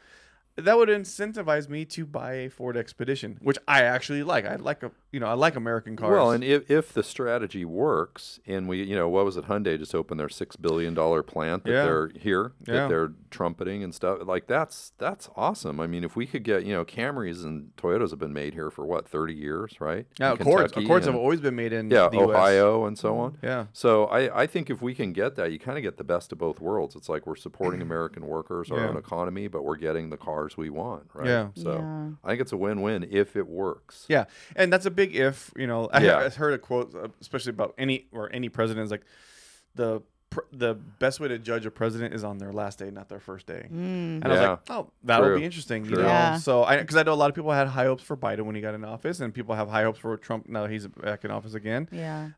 S1: that would incentivize me to buy a Ford Expedition, which I actually like. I like American cars.
S2: Well, and if the strategy works, and we, what was it? Hyundai just opened their $6 billion plant that they're here, that they're trumpeting and stuff. Like that's awesome. I mean, if we could get, Camrys and Toyotas have been made here for what, 30 years, right?
S1: Yeah, Accords have always been made in the US.
S2: Ohio and so on.
S1: Yeah.
S2: So I think if we can get that, you kind of get the best of both worlds. It's like we're supporting American workers, our own economy, but we're getting the cars we want, right?
S1: Yeah.
S2: So I think it's a win-win if it works.
S1: Yeah, and that's a big if. I heard a quote, especially about any president, is like the best way to judge a president is on their last day, not their first day. And I was like, oh, that'll be interesting.
S2: True.
S1: So because I know a lot of people had high hopes for Biden when he got in office, and people have high hopes for Trump now that he's back in office again.
S3: Yeah.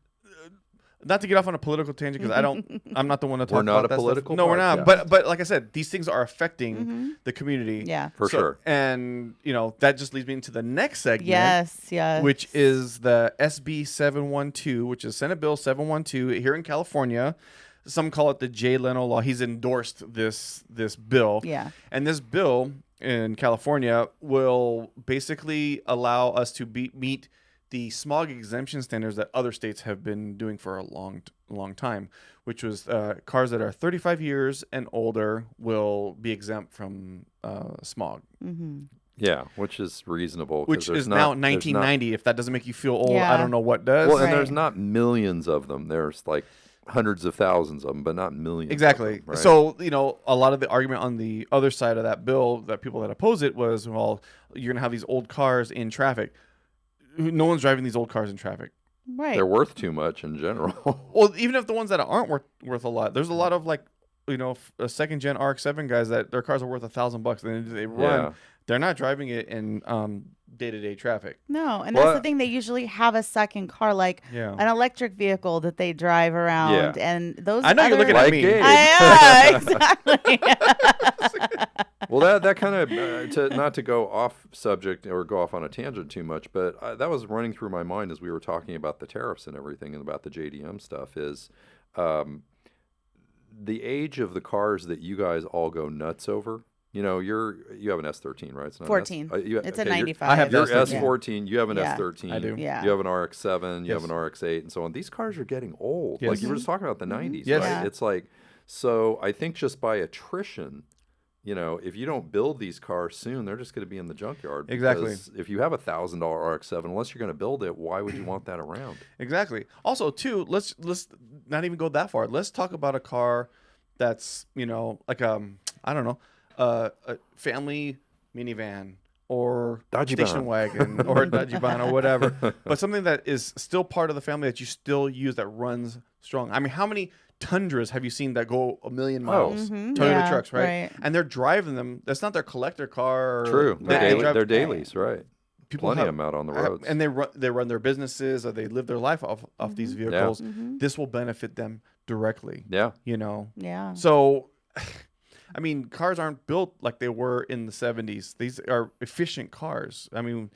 S1: Not to get off on a political tangent because I'm not the one to talk
S2: We're
S1: about
S2: not a
S1: that
S2: political
S1: stuff. No, we're not.
S2: podcast.
S1: But like I said, these things are affecting the community.
S3: Yeah.
S2: For sure.
S1: And that just leads me into the next segment.
S3: Yes.
S1: Which is the SB712, which is Senate Bill 712 here in California. Some call it the J. Leno Law. He's endorsed this bill.
S3: Yeah.
S1: And this bill in California will basically allow us to meet the smog exemption standards that other states have been doing for a long time, which was cars that are 35 years and older will be exempt from smog.
S3: Mm-hmm.
S2: Yeah, which is reasonable.
S1: Which is now 1990. If that doesn't make you feel old,
S3: Yeah.
S1: I don't know what does.
S2: Well, and there's not millions of them. There's like hundreds of thousands of them, but not millions.
S1: Exactly.
S2: Of them, right?
S1: So, a lot of the argument on the other side of that bill, that people that oppose it, was, well, you're going to have these old cars in traffic. No one's driving these old cars in traffic.
S3: Right.
S2: They're worth too much in general.
S1: Well, even if the ones that aren't worth a lot, there's a lot of a second gen RX-7 guys that their cars are worth $1,000 and they run.
S2: Yeah.
S1: They're not driving it in day-to-day traffic.
S3: No, and that's the thing. They usually have a second car, like an electric vehicle that they drive around, and those.
S1: I know you're looking at me.
S3: Yeah, exactly.
S2: Well, that kind of not to go off subject or go off on a tangent too much, but that was running through my mind as we were talking about the tariffs and everything and about the JDM stuff. Is the age of the cars that you guys all go nuts over? You have an S13, right? It's not
S3: 14. It's a 95.
S1: I have
S2: Your
S1: S13.
S2: S14, you have an S13.
S1: I do.
S3: Yeah.
S2: You have an RX-7, you have an RX-8, and so on. These cars are getting old.
S1: Yes.
S2: Like you were just talking about the 90s,
S1: Yes.
S2: right?
S3: Yeah.
S2: It's like, so I think just by attrition, if you don't build these cars soon, they're just going to be in the junkyard.
S1: Exactly.
S2: If you have a $1,000 RX-7, unless you're going to build it, why would you want that around?
S1: Exactly. Also, too, let's not even go that far. Let's talk about a car that's, like I don't know, a family minivan or station wagon or a Dodgebine or whatever, but something that is still part of the family that you still use that runs strong. I mean, how many Tundras have you seen that go 1,000,000 miles? Toyota trucks, right? And they're driving them. That's not their collector car.
S2: True. They're dailies, right?
S1: People
S2: Plenty of them out on the roads.
S1: And they run their businesses or they live their life off these vehicles.
S2: Yeah.
S1: This will benefit them directly.
S2: Yeah.
S3: Yeah.
S1: So, I mean, cars aren't built like they were in the 70s. These are efficient cars. I mean,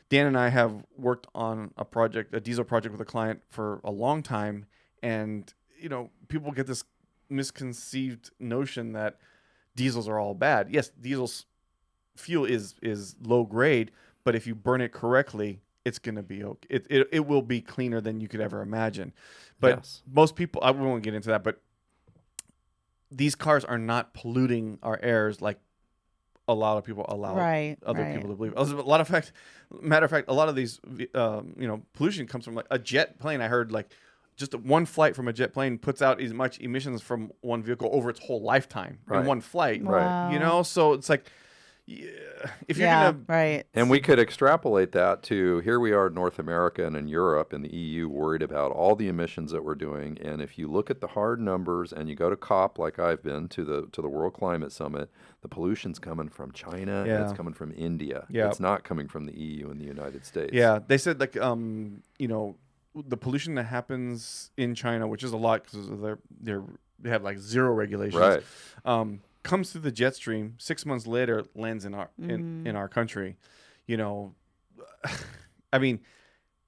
S1: Dan and I have worked on a diesel project with a client for a long time. And, people get this misconceived notion that diesels are all bad. Yes, diesel's fuel is low grade, but if you burn it correctly, it's going to be okay. It will be cleaner than you could ever imagine. But most people, I won't get into that, but these cars are not polluting our airs like a lot of people allow other people to believe. Matter of fact, a lot of these, pollution comes from like a jet plane. I heard like just one flight from a jet plane puts out as much emissions from one vehicle over its whole lifetime in one flight.
S3: Wow.
S1: So it's like, yeah, if you're gonna
S3: right.
S2: And we could extrapolate that to here we are in North America and in Europe and the EU worried about all the emissions that we're doing. And if you look at the hard numbers and you go to COP like I've been to the World Climate Summit, the pollution's coming from China and it's coming from India.
S1: Yeah.
S2: It's not coming from the EU and the United States.
S1: Yeah, they said like you know, the pollution that happens in China, which is a lot because they have like zero regulations.
S2: Right.
S1: Comes through the jet stream. 6 months later, lands in our in our country. You know, I mean,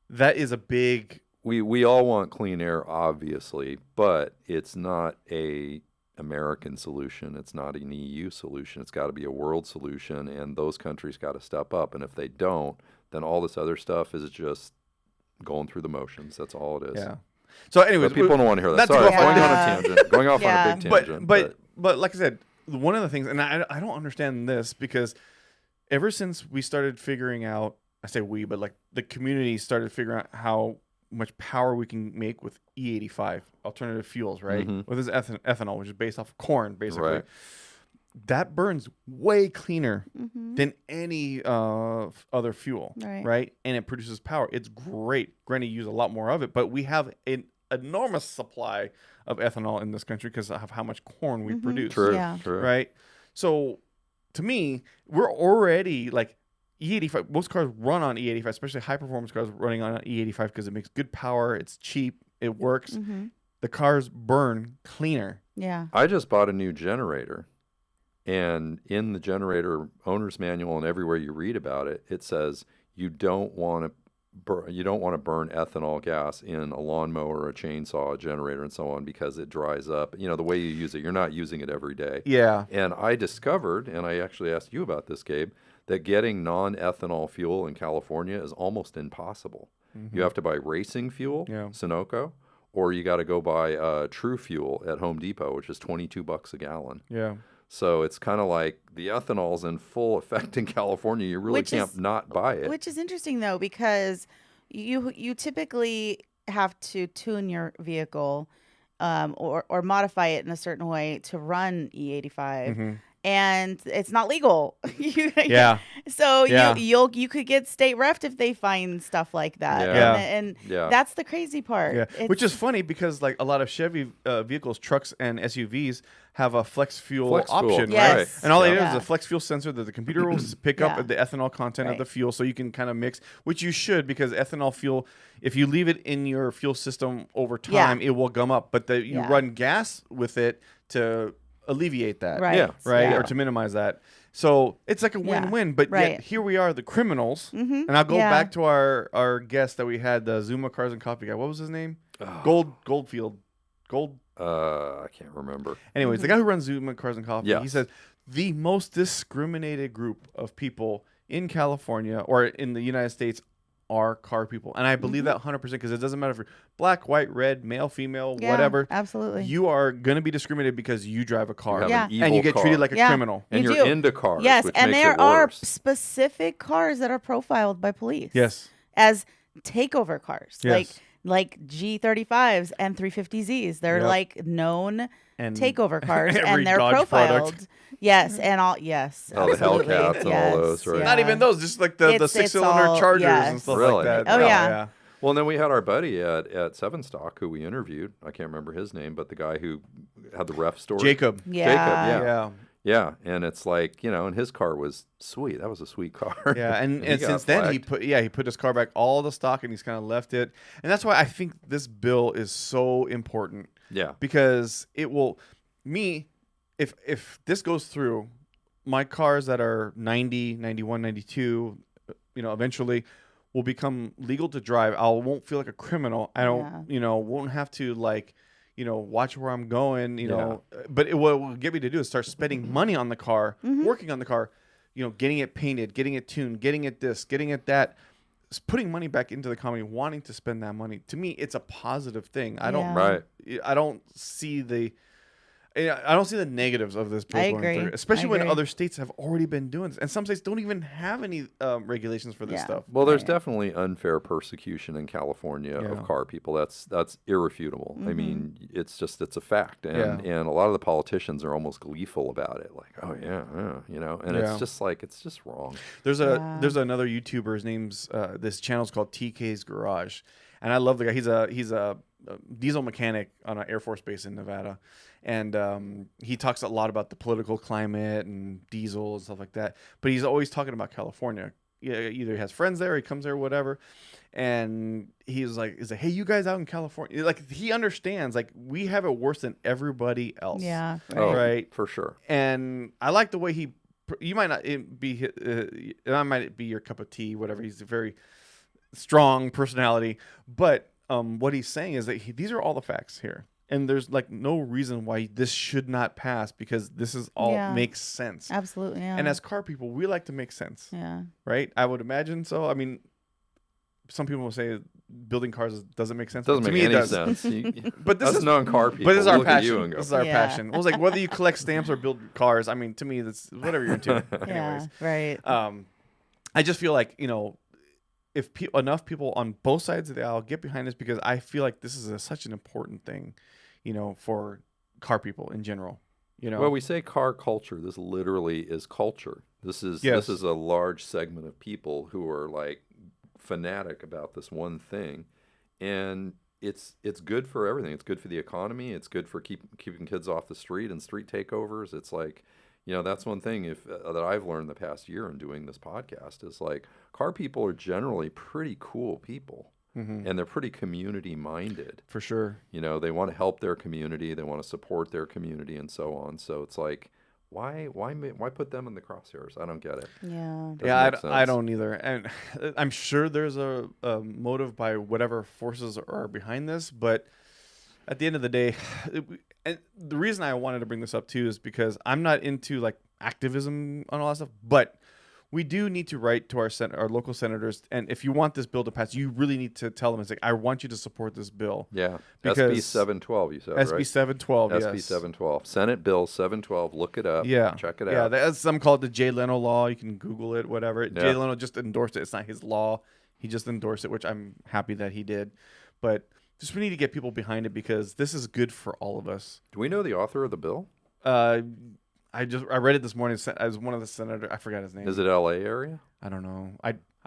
S1: that is a big.
S2: We all want clean air, obviously, but it's not a American solution. It's not an EU solution. It's got to be a world solution, and those countries got to step up. And if they don't, then all this other stuff is just going through the motions. That's all it is.
S1: Yeah. So, anyways,
S2: but people don't want to hear that.
S1: not to
S2: Sorry,
S1: go
S2: going
S1: off
S2: on a tangent. Going off on a big tangent.
S1: But like I said, one of the things, and I don't understand this because ever since we started figuring out, I say we, but like the community started figuring out how much power we can make with E85 alternative fuels, right?
S2: Mm-hmm.
S1: With this ethanol, which is based off of corn, basically.
S2: Right.
S1: That burns way cleaner than any other fuel, right? And it produces power. It's great. Granted, you use a lot more of it, but we have an enormous supply of ethanol in this country because of how much corn we produce.
S2: True,
S3: Yeah.
S2: true.
S1: Right? So, to me, we're already like E85. Most cars run on E85, especially high-performance cars running on E85 because it makes good power. It's cheap. It works. The cars burn cleaner.
S3: Yeah.
S2: I just bought a new generator, and in the generator owner's manual and everywhere you read about it, it says you don't want to burn ethanol gas in a lawnmower, a chainsaw, a generator, and so on because it dries up. You know, the way you use it, you're not using it every day.
S1: Yeah.
S2: And I discovered, and I actually asked you about this, Gabe, that getting non-ethanol fuel in California is almost impossible. You have to buy racing fuel, Sunoco, or you got to go buy True Fuel at Home Depot, which is $22 a gallon.
S1: Yeah.
S2: So it's kind of like the ethanol's in full effect in California. You really can't not buy it.
S3: Which is interesting, though, because you typically have to tune your vehicle or modify it in a certain way to run E85. And it's not legal.
S1: Yeah.
S3: So
S1: Yeah.
S3: you could get state refed if they find stuff like that.
S2: Yeah.
S3: And that's the crazy part.
S1: Yeah. Which is funny because like a lot of Chevy vehicles, trucks, and SUVs have a flex fuel option,
S3: Yes.
S1: right? And all it is
S3: Yeah.
S1: a flex fuel sensor that the computer will pick up the ethanol content of the fuel, so you can kind of mix, which you should, because ethanol fuel, if you leave it in your fuel system over time, it will gum up. But you run gas with it to alleviate that,
S3: Right.
S1: right, or to minimize that. So it's like a win-win. But yet here we are, the criminals, and I'll go back to our guest that we had, the Zuma Cars and Coffee guy. What was his name? Goldfield.
S2: I can't remember.
S1: Anyways, the guy who runs Zuma Cars and Coffee,
S2: Yes.
S1: he says the most discriminated group of people in California or in the United States are car people. And I believe that 100% because it doesn't matter if you're black, white, red, male, female, whatever.
S3: Absolutely.
S1: You are going to be discriminated because you drive a car.
S2: You have an
S1: and you
S2: evil
S1: get treated
S2: car.
S1: like a criminal.
S2: And
S3: You
S2: you're
S3: do.
S2: into cars,
S3: Yes,
S2: which
S3: and
S2: makes
S3: there
S2: it
S3: are
S2: worse.
S3: specific cars that are profiled by police.
S1: Yes.
S3: As takeover cars.
S1: Yes.
S3: Like G35s and 350Zs. They're like known
S1: And
S3: takeover cars
S1: every
S3: and they're
S1: Dodge
S3: profiled.
S1: product.
S3: Yes, and all yes.
S2: Oh, the
S3: absolutely.
S2: Hellcats and all those, right?
S1: Not even those, just like the
S3: It's
S1: 6-cylinder
S3: all-
S1: Chargers and
S3: yes.
S1: stuff
S2: Really?
S1: like that.
S3: Oh, yeah.
S2: Well, and then we had our buddy at Seven Stock who we interviewed. I can't remember his name, but the guy who had the ref store.
S1: Jacob.
S3: Yeah.
S2: Jacob, yeah. And it's like, and his car was sweet. That was a sweet car.
S1: Yeah, and
S2: he got
S1: since then he
S2: flagged.
S1: put his car back all the stock and he's kind of left it. And that's why I think this bill is so important.
S2: Yeah.
S1: Because it will if this goes through, my cars that are 90, 91, 92, eventually will become legal to drive. I won't feel like a criminal. I don't, won't have to watch where I'm going, but what it will get me to do is start spending money on the car, working on the car, getting it painted, getting it tuned, getting it this, getting it that, putting money back into the company, wanting to spend that money. To me, it's a positive thing. I don't see I don't see the negatives of this bill
S3: I
S1: going
S3: agree.
S1: through, especially
S3: I
S1: when
S3: agree.
S1: other states have already been doing this, and some states don't even have any regulations for this
S3: Yeah.
S1: stuff.
S2: Well, there's
S3: Right.
S2: definitely unfair persecution in California
S1: Yeah.
S2: of car people. That's irrefutable. I mean, it's a fact, and
S1: Yeah.
S2: and a lot of the politicians are almost gleeful about it, like, oh yeah, and
S1: Yeah.
S2: it's just like it's just wrong.
S1: There's
S3: Yeah.
S1: there's another YouTuber. His name's this channel's called TK's Garage, and I love the guy. He's a diesel mechanic on an Air Force base in Nevada, and he talks a lot about the political climate and diesel and stuff like that. But he's always talking about California. Yeah, either he has friends there, he comes there, whatever. And he's like, hey, you guys out in California, like he understands, like we have it worse than everybody else.
S3: Yeah.
S2: Oh,
S1: Right.
S2: for sure.
S1: And I like the way you might not be, I might be your cup of tea, whatever. He's a very strong personality, but what he's saying is that these are all the facts here, and there's like no reason why this should not pass because this is all
S3: Yeah.
S1: makes sense.
S3: Absolutely. Yeah.
S1: And as car people, we like to make sense,
S3: yeah.
S1: right? I would imagine so. I mean, some people will say building cars doesn't make sense.
S2: Doesn't
S1: but to
S2: make
S1: me, it
S2: any
S1: does.
S2: sense.
S1: But this
S2: Us
S1: is
S2: non-car people.
S1: But this is our
S2: look at you
S1: passion.
S2: and go,
S1: This is our
S3: Yeah.
S1: passion. It was like whether you collect stamps or build cars. I mean, to me, that's whatever you're into.
S3: Yeah.
S1: Anyways,
S3: Right.
S1: I just feel like if enough people on both sides of the aisle get behind this, because I feel like this is such an important thing, for car people in general.
S2: Well, we say car culture. This literally is culture. This is
S1: Yes.
S2: a large segment of people who are like fanatic about this one thing, and it's good for everything. It's good for the economy. It's good for keeping kids off the street and street takeovers. It's like, that's one thing that I've learned the past year in doing this podcast is like car people are generally pretty cool people. And they're pretty community minded.
S1: For sure.
S2: They want to help their community, they want to support their community, and so on. So it's like, why put them in the crosshairs? I don't get it.
S3: Yeah.
S1: Yeah,
S2: make
S1: I
S2: sense.
S1: don't either. And I'm sure there's a motive by whatever forces are behind this, but at the end of the day, and the reason I wanted to bring this up too is because I'm not into like activism and all that stuff, but we do need to write to our local senators, and if you want this bill to pass, you really need to tell them, it's like, I want you to support this bill.
S2: Yeah,
S1: Because
S2: SB 712, you said,
S1: SB
S2: right?
S1: 712, yes.
S2: SB 712, Senate Bill 712. Look it up.
S1: Yeah,
S2: check it
S1: Yeah,
S2: out.
S1: that's some call it the Leno Law. You can Google it, whatever.
S2: Yeah.
S1: Jay Leno just endorsed it. It's not his law. He just endorsed it, which I'm happy that he did. But just we need to get people behind it because this is good for all of us.
S2: Do we know the author of the bill?
S1: I read it this morning as one of the senators. I forgot his name.
S2: Is it L.A. area?
S1: I don't know.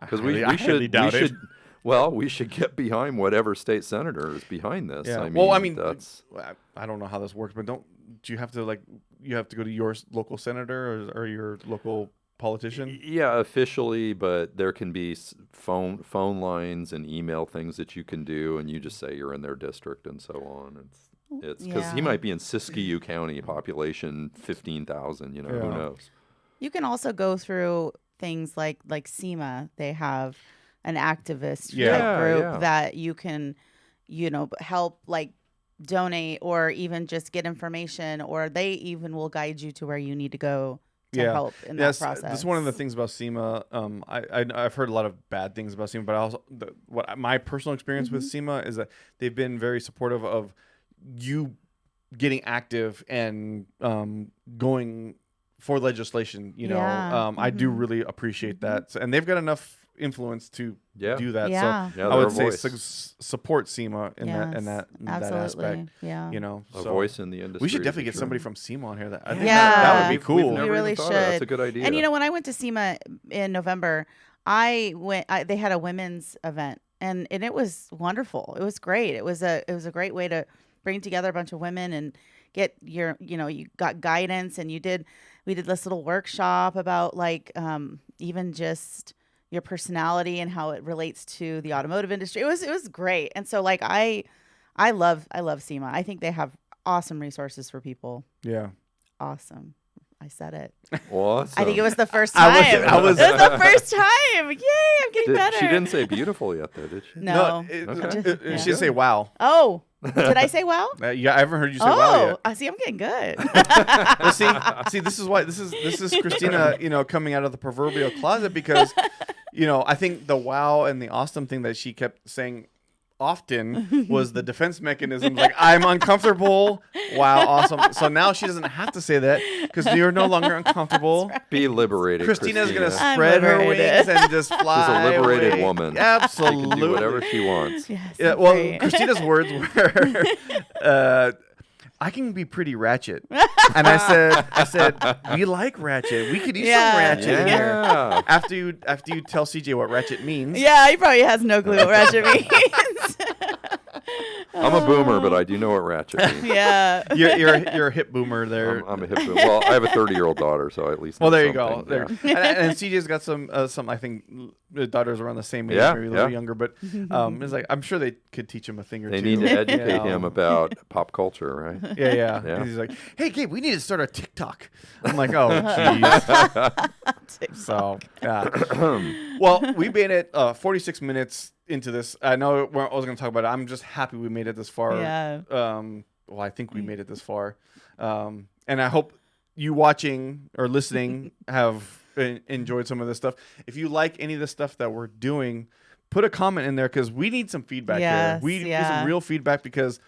S2: Because
S1: I highly doubt it.
S2: Well, we should get behind whatever state senator is behind this.
S1: Yeah.
S2: I mean, that's
S1: I don't know how this works, but do you have to go to your local senator or your local politician?
S2: Yeah, officially, but there can be phone lines and email things that you can do, and you just say you're in their district and so on. It's because he
S3: Yeah.
S2: might be in Siskiyou County, population 15,000. Who
S1: Yeah.
S2: knows?
S3: You can also go through things like SEMA. They have an activist group
S2: Yeah.
S3: that you can, help donate or even just get information, or they even will guide you to where you need to go to help in that process.
S1: That's one of the things about SEMA. I've heard a lot of bad things about SEMA, but also my personal experience with SEMA is that they've been very supportive of you getting active and going for legislation.
S3: Yeah.
S1: I do really appreciate that, and they've got enough influence to do that.
S3: Yeah.
S1: So
S2: Yeah,
S1: I
S2: they're
S1: would
S2: a
S1: say
S2: voice.
S1: support SEMA in that
S3: absolutely.
S1: aspect.
S3: Yeah.
S2: A voice in the industry.
S1: We should definitely
S2: for
S1: get
S2: sure.
S1: somebody from SEMA on here. That would be
S2: We've
S1: cool.
S2: never
S3: We really
S2: even thought of that. That's a
S3: should.
S2: good idea.
S3: And when I went to SEMA in November, they had a women's event, and it was wonderful. It was great. It was a great way to bring together a bunch of women and get you got guidance, and we did this little workshop about even just your personality and how it relates to the automotive industry. It was great. And so I love SEMA. I think they have awesome resources for people.
S1: Yeah.
S3: Awesome. I said it.
S2: Awesome.
S3: I think it was the first time. It was the first time. Yay, I'm getting better.
S2: She didn't say beautiful yet, though, did she?
S3: No.
S2: Okay.
S1: She did say wow.
S3: Oh, did I say wow?
S1: Yeah, I haven't heard you say wow yet.
S3: I see. I'm getting good.
S1: Well, see, this is why this is Christina, coming out of the proverbial closet because, I think the wow and the awesome thing that she kept saying often was the defense mechanism. Like, I'm uncomfortable. Wow, awesome. So now she doesn't have to say that because you're no longer uncomfortable.
S3: Right.
S2: Be liberated,
S1: Christina's going to
S2: Christina.
S1: spread her
S3: liberated.
S1: wings and just fly.
S2: She's a liberated
S1: away.
S2: woman.
S1: Absolutely.
S2: She can do whatever she wants.
S3: Yes,
S1: Yeah,
S3: I'm
S1: well,
S3: free.
S1: Christina's words were, I can be pretty ratchet. And I said, we like ratchet. We could use
S3: Yeah.
S1: some ratchet in here.
S2: Yeah.
S1: After you tell CJ what ratchet means.
S3: Yeah, he probably has no clue what ratchet means.
S2: I'm a boomer, but I do know what ratchet means.
S3: Yeah.
S1: You're a hip boomer there.
S2: I'm a hip boomer. Well, I have a 30-year-old daughter, so I at least know
S1: Well, there you go.
S2: something.
S1: There.
S2: Yeah.
S1: And CJ's got some. I think the daughters around the same age,
S2: Yeah,
S1: maybe a little
S2: yeah.
S1: younger. But it's like I'm sure they could teach him a thing or
S2: They
S1: two.
S2: need to educate
S1: you know.
S2: him about pop culture, right?
S1: Yeah, yeah.
S2: Yeah.
S1: And he's like, "Hey, Gabe, we need to start a TikTok." I'm like, "Oh, jeez." So, yeah. Well, we made it 46 minutes into this. I know I was going to talk about it. I'm just happy we made it this far.
S3: Yeah.
S1: Well, I think we made it this far. And I hope you watching or listening have enjoyed some of this stuff. If you like any of the stuff that we're doing, put a comment in there because we need some feedback here.
S3: Yes,
S1: We need
S3: yeah.
S1: some real feedback because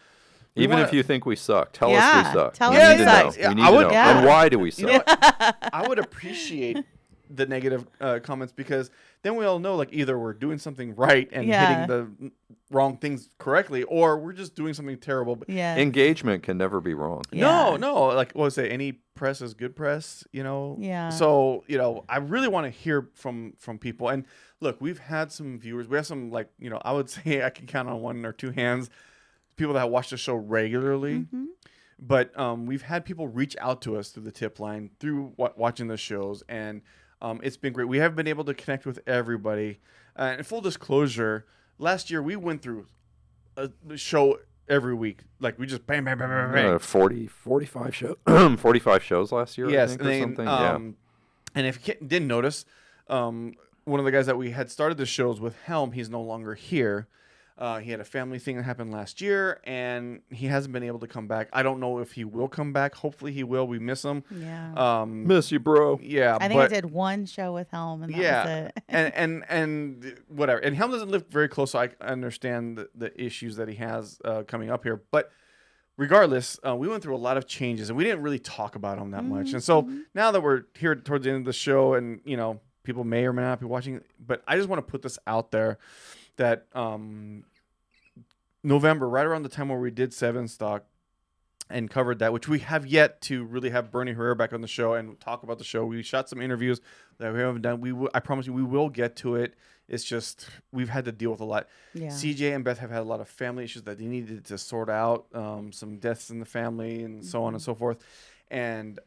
S1: we
S2: Even
S1: wanna-
S2: if you think we suck, tell us
S3: Yeah,
S2: we suck.
S3: tell
S2: we
S3: us
S2: need
S3: we
S2: to
S3: suck.
S2: know.
S1: Yeah,
S2: We need
S1: I
S2: to
S1: would-
S2: know.
S3: yeah.
S2: And why do we suck?
S1: I would appreciate the negative comments because then we all know like either we're doing something right and
S3: Yeah.
S1: hitting the wrong things correctly or we're just doing something terrible. But
S3: Yeah.
S2: Engagement can never be wrong.
S3: Yeah.
S1: no, like what I say, any press is good press, you know?
S3: Yeah.
S1: So, I really want to hear from people. And look, we've had some viewers. We have some like, I would say I can count on one or two hands people that watch the show regularly.
S3: Mhm.
S1: But we've had people reach out to us through the tip line, through watching the shows, and it's been great. We have been able to connect with everybody. And full disclosure, last year we went through a show every week. Like we just bang, bang, bang, bang, bang.
S2: 45 shows. 45 shows last year,
S1: Yes,
S2: I think,
S1: and
S2: or
S1: then,
S2: something. Yeah.
S1: and if you didn't notice, one of the guys that we had started the shows with, Helm, he's no longer here. He had a family thing that happened last year, and he hasn't been able to come back. I don't know if he will come back. Hopefully he will. We miss him.
S3: Yeah.
S2: Miss you, bro.
S1: Yeah,
S3: I think
S1: but
S3: I did one show with Helm, and that
S1: yeah,
S3: was it.
S1: and whatever. And Helm doesn't live very close, so I understand the issues that he has coming up here. But regardless, we went through a lot of changes, and we didn't really talk about them that much. And so now that we're here towards the end of the show, and people may or may not be watching, but I just want to put this out there that November, right around the time where we did 7 Stock and covered that, which we have yet to really have Bernie Herrera back on the show and talk about the show. We shot some interviews that we haven't done. I promise you we will get to it. It's just we've had to deal with a lot.
S3: Yeah.
S1: CJ and Beth have had a lot of family issues that they needed to sort out, some deaths in the family and so on and so forth. And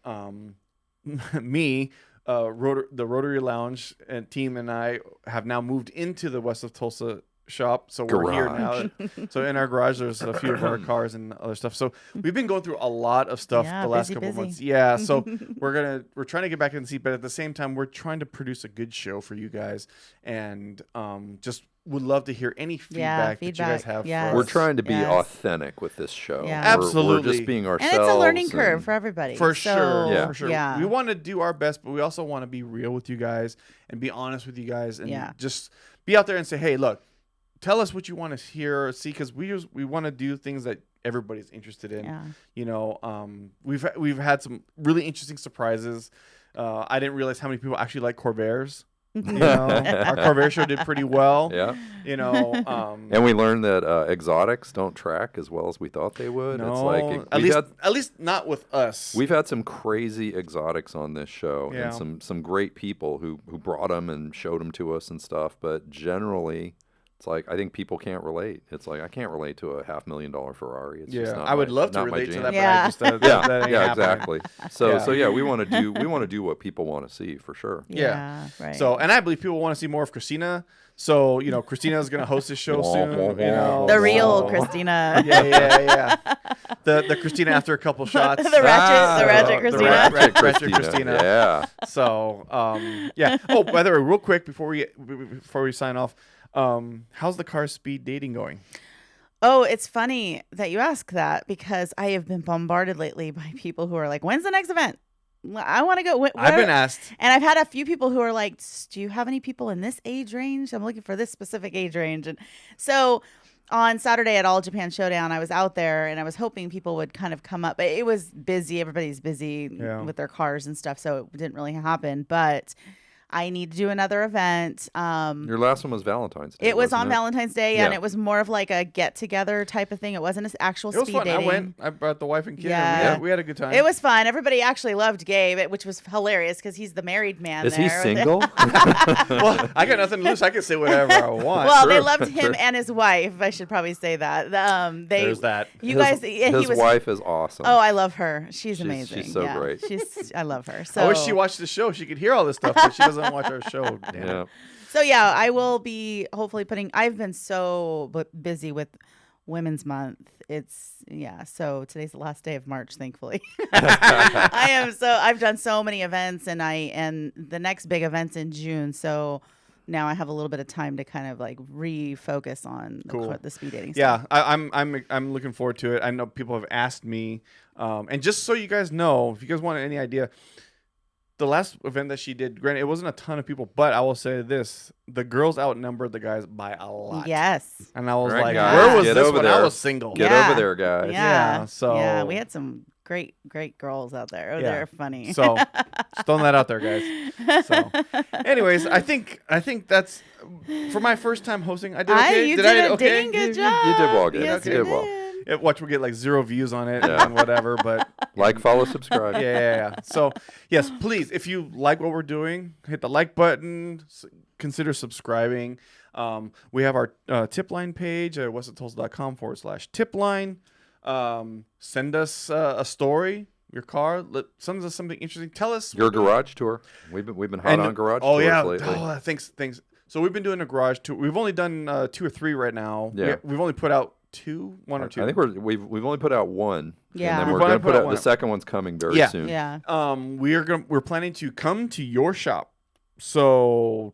S1: me, the Rotary Lounge and team and I have now moved into the west of Tulsa shop, so we're here now. So in our garage there's a few of our cars and other stuff, so we've been going through a lot of stuff
S3: Yeah,
S1: the last
S3: busy,
S1: couple of
S3: busy.
S1: months. Yeah, so we're trying to get back in the seat, but at the same time we're trying to produce a good show for you guys, and just would love to hear any feedback that you guys have.
S3: yes.
S1: For
S2: We're
S1: us.
S2: trying to be
S3: Yes.
S2: authentic with this show.
S3: Yeah.
S2: We're
S1: Absolutely.
S2: just being ourselves.
S3: And it's a learning
S2: and-
S3: curve for everybody.
S1: For
S3: So,
S1: sure,
S2: Yeah.
S1: for sure.
S3: Yeah.
S1: We want to do our best, but we also want to be real with you guys and be honest with you guys, and
S3: Yeah.
S1: just be out there and say, hey, look, tell us what you want to hear or see, because we want to do things that everybody's interested in.
S3: Yeah.
S1: We've had some really interesting surprises. I didn't realize how many people actually like Corvairs. Our Corvair show did pretty well.
S2: Yeah.
S1: And
S2: we learned that exotics don't track as well as we thought they would.
S1: no,
S2: It's like
S1: at least not with us.
S2: we've had some crazy exotics on this show,
S1: Yeah.
S2: and some great people who brought them and showed them to us and stuff. But generally, it's like I think people can't relate. It's like I can't relate to a $500,000 Ferrari. It's just not
S1: I would
S2: my-
S1: love to
S2: not my
S1: relate to
S2: jam.
S1: that,
S3: Yeah.
S1: but I just that
S2: Yeah,
S1: ain't
S2: yeah,
S1: happening.
S2: exactly. So
S1: Yeah.
S2: so yeah, we want to do what people want to see for sure.
S1: Yeah.
S3: Right.
S1: So, and I believe people want to see more of Christina. So, Christina's going to host this show
S2: Wah,
S1: soon.
S2: wah, wah.
S3: the real
S1: so-
S3: Christina.
S1: Yeah. The Christina after a couple shots.
S3: The ratchet
S1: the
S3: Christina.
S1: ratchet Christina.
S2: Yeah.
S1: So, yeah. Oh, by the way, real quick before we sign off, how's the car speed dating going?
S3: Oh, it's funny that you ask that because I have been bombarded lately by people who are like, when's the next event? I want to go.
S1: I've been asked.
S3: And I've had a few people who are like, do you have any people in this age range? I'm looking for this specific age range. And so on Saturday at All Japan Showdown, I was out there and I was hoping people would kind of come up, but it was busy. Everybody's busy with their cars and stuff, so it didn't really happen. But I need to do another event.
S2: Your last one was Valentine's Day.
S3: It was on
S2: wasn't it?
S3: Valentine's Day, and it was more of like a get together type of thing. It wasn't an actual
S1: It was
S3: speed
S1: fun.
S3: dating.
S1: I went. I brought the wife and kid.
S3: Yeah.
S1: We had a good time.
S3: It was fun. Everybody actually loved Gabe, which was hilarious because he's the married man.
S2: Is
S3: there.
S2: he single?
S1: Well, I got nothing to lose. I can say whatever I want.
S3: Well, they
S2: True,
S3: loved him
S2: true.
S3: and his wife. I should probably say that.
S1: There's that.
S3: You
S2: his,
S3: guys.
S2: His wife is awesome.
S3: Oh, I love her. She's amazing.
S2: She's so
S3: yeah.
S2: great.
S3: I love her. So
S1: I wish she watched the show. She could hear all this stuff, but she doesn't watch our show. Damn it.
S2: Yeah.
S3: So yeah, I will be hopefully I've been so busy with Women's Month. So today's the last day of March, thankfully. I've done so many events and the next big event's in June. So now I have a little bit of time to kind of like refocus on the speed dating stuff.
S1: Yeah, I'm looking forward to it. I know people have asked me, and just so you guys know, if you guys want any idea, the last event that she did, granted, it wasn't a ton of people, but I will say this: the girls outnumbered the guys by a lot.
S3: Yes.
S1: And I was
S2: All right,
S1: like,
S2: guys,
S1: where was
S2: get
S1: this
S2: over
S1: when I
S2: there.
S1: was single?
S2: Get
S3: Yeah.
S2: over there, guys.
S1: Yeah, so-
S3: yeah, we had some great girls out there.
S1: Yeah.
S3: They're funny.
S1: So, just throwing that out there, guys. So, anyways, I think that's for my first time hosting. I did okay.
S3: You
S1: did
S3: did
S1: I
S3: a
S1: okay?
S3: dang good job.
S2: You did well, Gabe.
S3: Yes,
S2: You
S3: you
S2: did well.
S3: did.
S1: Watch, we'll get like 0 views on it
S2: Yeah.
S1: and whatever, but
S2: Like, follow, subscribe.
S1: yeah. So, yes, please, if you like what we're doing, hit the like button, consider subscribing. We have our tip line page at westtulsa.com/tipline. Send us a story, your car. Send us something interesting. Tell us
S2: Your garage tour. We've been hot on garage tours lately.
S1: Oh, thanks. So we've been doing a garage tour. We've only done 2 or 3 right now.
S2: Yeah.
S1: We've only put out one or two.
S2: I think we've only put out one.
S3: Yeah.
S2: And then
S1: We've
S2: we're
S1: only
S2: going to
S1: put
S2: put
S1: out
S2: out
S1: one.
S2: the second one's coming very
S1: Yeah.
S2: soon.
S3: Yeah.
S1: We're planning to come to your shop. So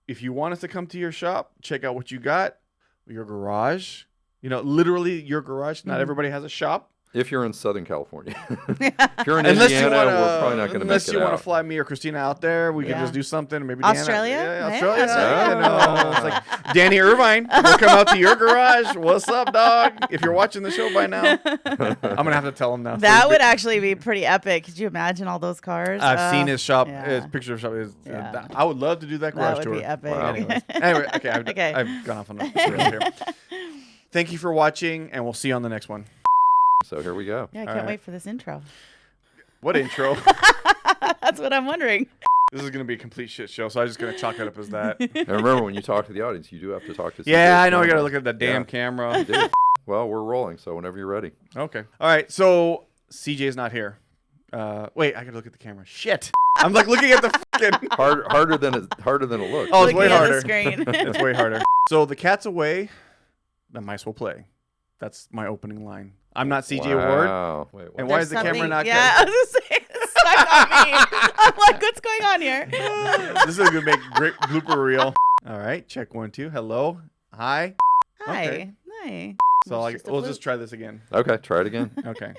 S1: if you want us to come to your shop, check out what you got, your garage. Literally your garage. Not everybody has a shop.
S2: If you're in Southern California. If you're in
S1: Unless
S2: Indiana,
S1: you
S2: we're probably not going to make it
S1: Unless you want
S2: out.
S1: to fly me or Christina out there, we can
S3: Yeah.
S1: just do something. Maybe
S3: Australia?
S1: Deanna,
S3: Yeah,
S1: Australia.
S3: Australia.
S1: It's like Danny Irvine. We'll come out to your garage. What's up, dog? If you're watching the show by now, I'm gonna have to tell him now.
S3: That would actually be pretty epic. Could you imagine all those cars?
S1: I've seen his shop.
S3: yeah.
S1: His picture of shop is.
S3: Yeah.
S1: I would love to do that garage
S3: That would
S1: tour.
S3: be epic.
S2: Wow.
S1: Anyway, okay.
S3: Okay.
S1: I've gone off on the rails here. Thank you for watching, and we'll see you on the next one.
S2: So here we go.
S3: Yeah, I
S1: All
S3: can't
S1: right.
S3: wait for this intro.
S1: What intro?
S3: That's what I'm wondering.
S1: This is gonna be a complete shit show, so I'm just gonna chalk it up as that.
S2: And remember, when you talk to the audience, you do have to talk to
S1: Yeah,
S2: CJ's
S1: I know. I
S2: camera.
S1: gotta look at the damn
S2: Yeah.
S1: camera.
S2: You do. Well, we're rolling, so whenever you're ready.
S1: Okay. All right. So CJ's not here. Wait, I gotta look at the camera. Shit. I'm like looking at the fucking.
S2: Harder than it looks.
S1: Oh, it's
S3: Looking
S1: way
S3: at the
S1: harder.
S3: screen.
S1: It's way harder. So the cat's away. The mice will play. That's my opening line. I'm not CJ Ward.
S2: Wow. Wait,
S1: And
S2: what?
S1: why
S3: There's
S1: is the camera
S3: something-
S1: not
S3: Yeah, I was just saying, it's stuck on me. I'm like, what's going on here?
S1: This is gonna make great blooper reel. All right. Check 1, 2. Hello. Hi.
S3: Hi.
S1: Okay.
S3: Hi.
S1: So
S3: It's just a
S1: we'll
S3: fluke.
S1: just try this again.
S2: Okay, try it again.
S1: Okay.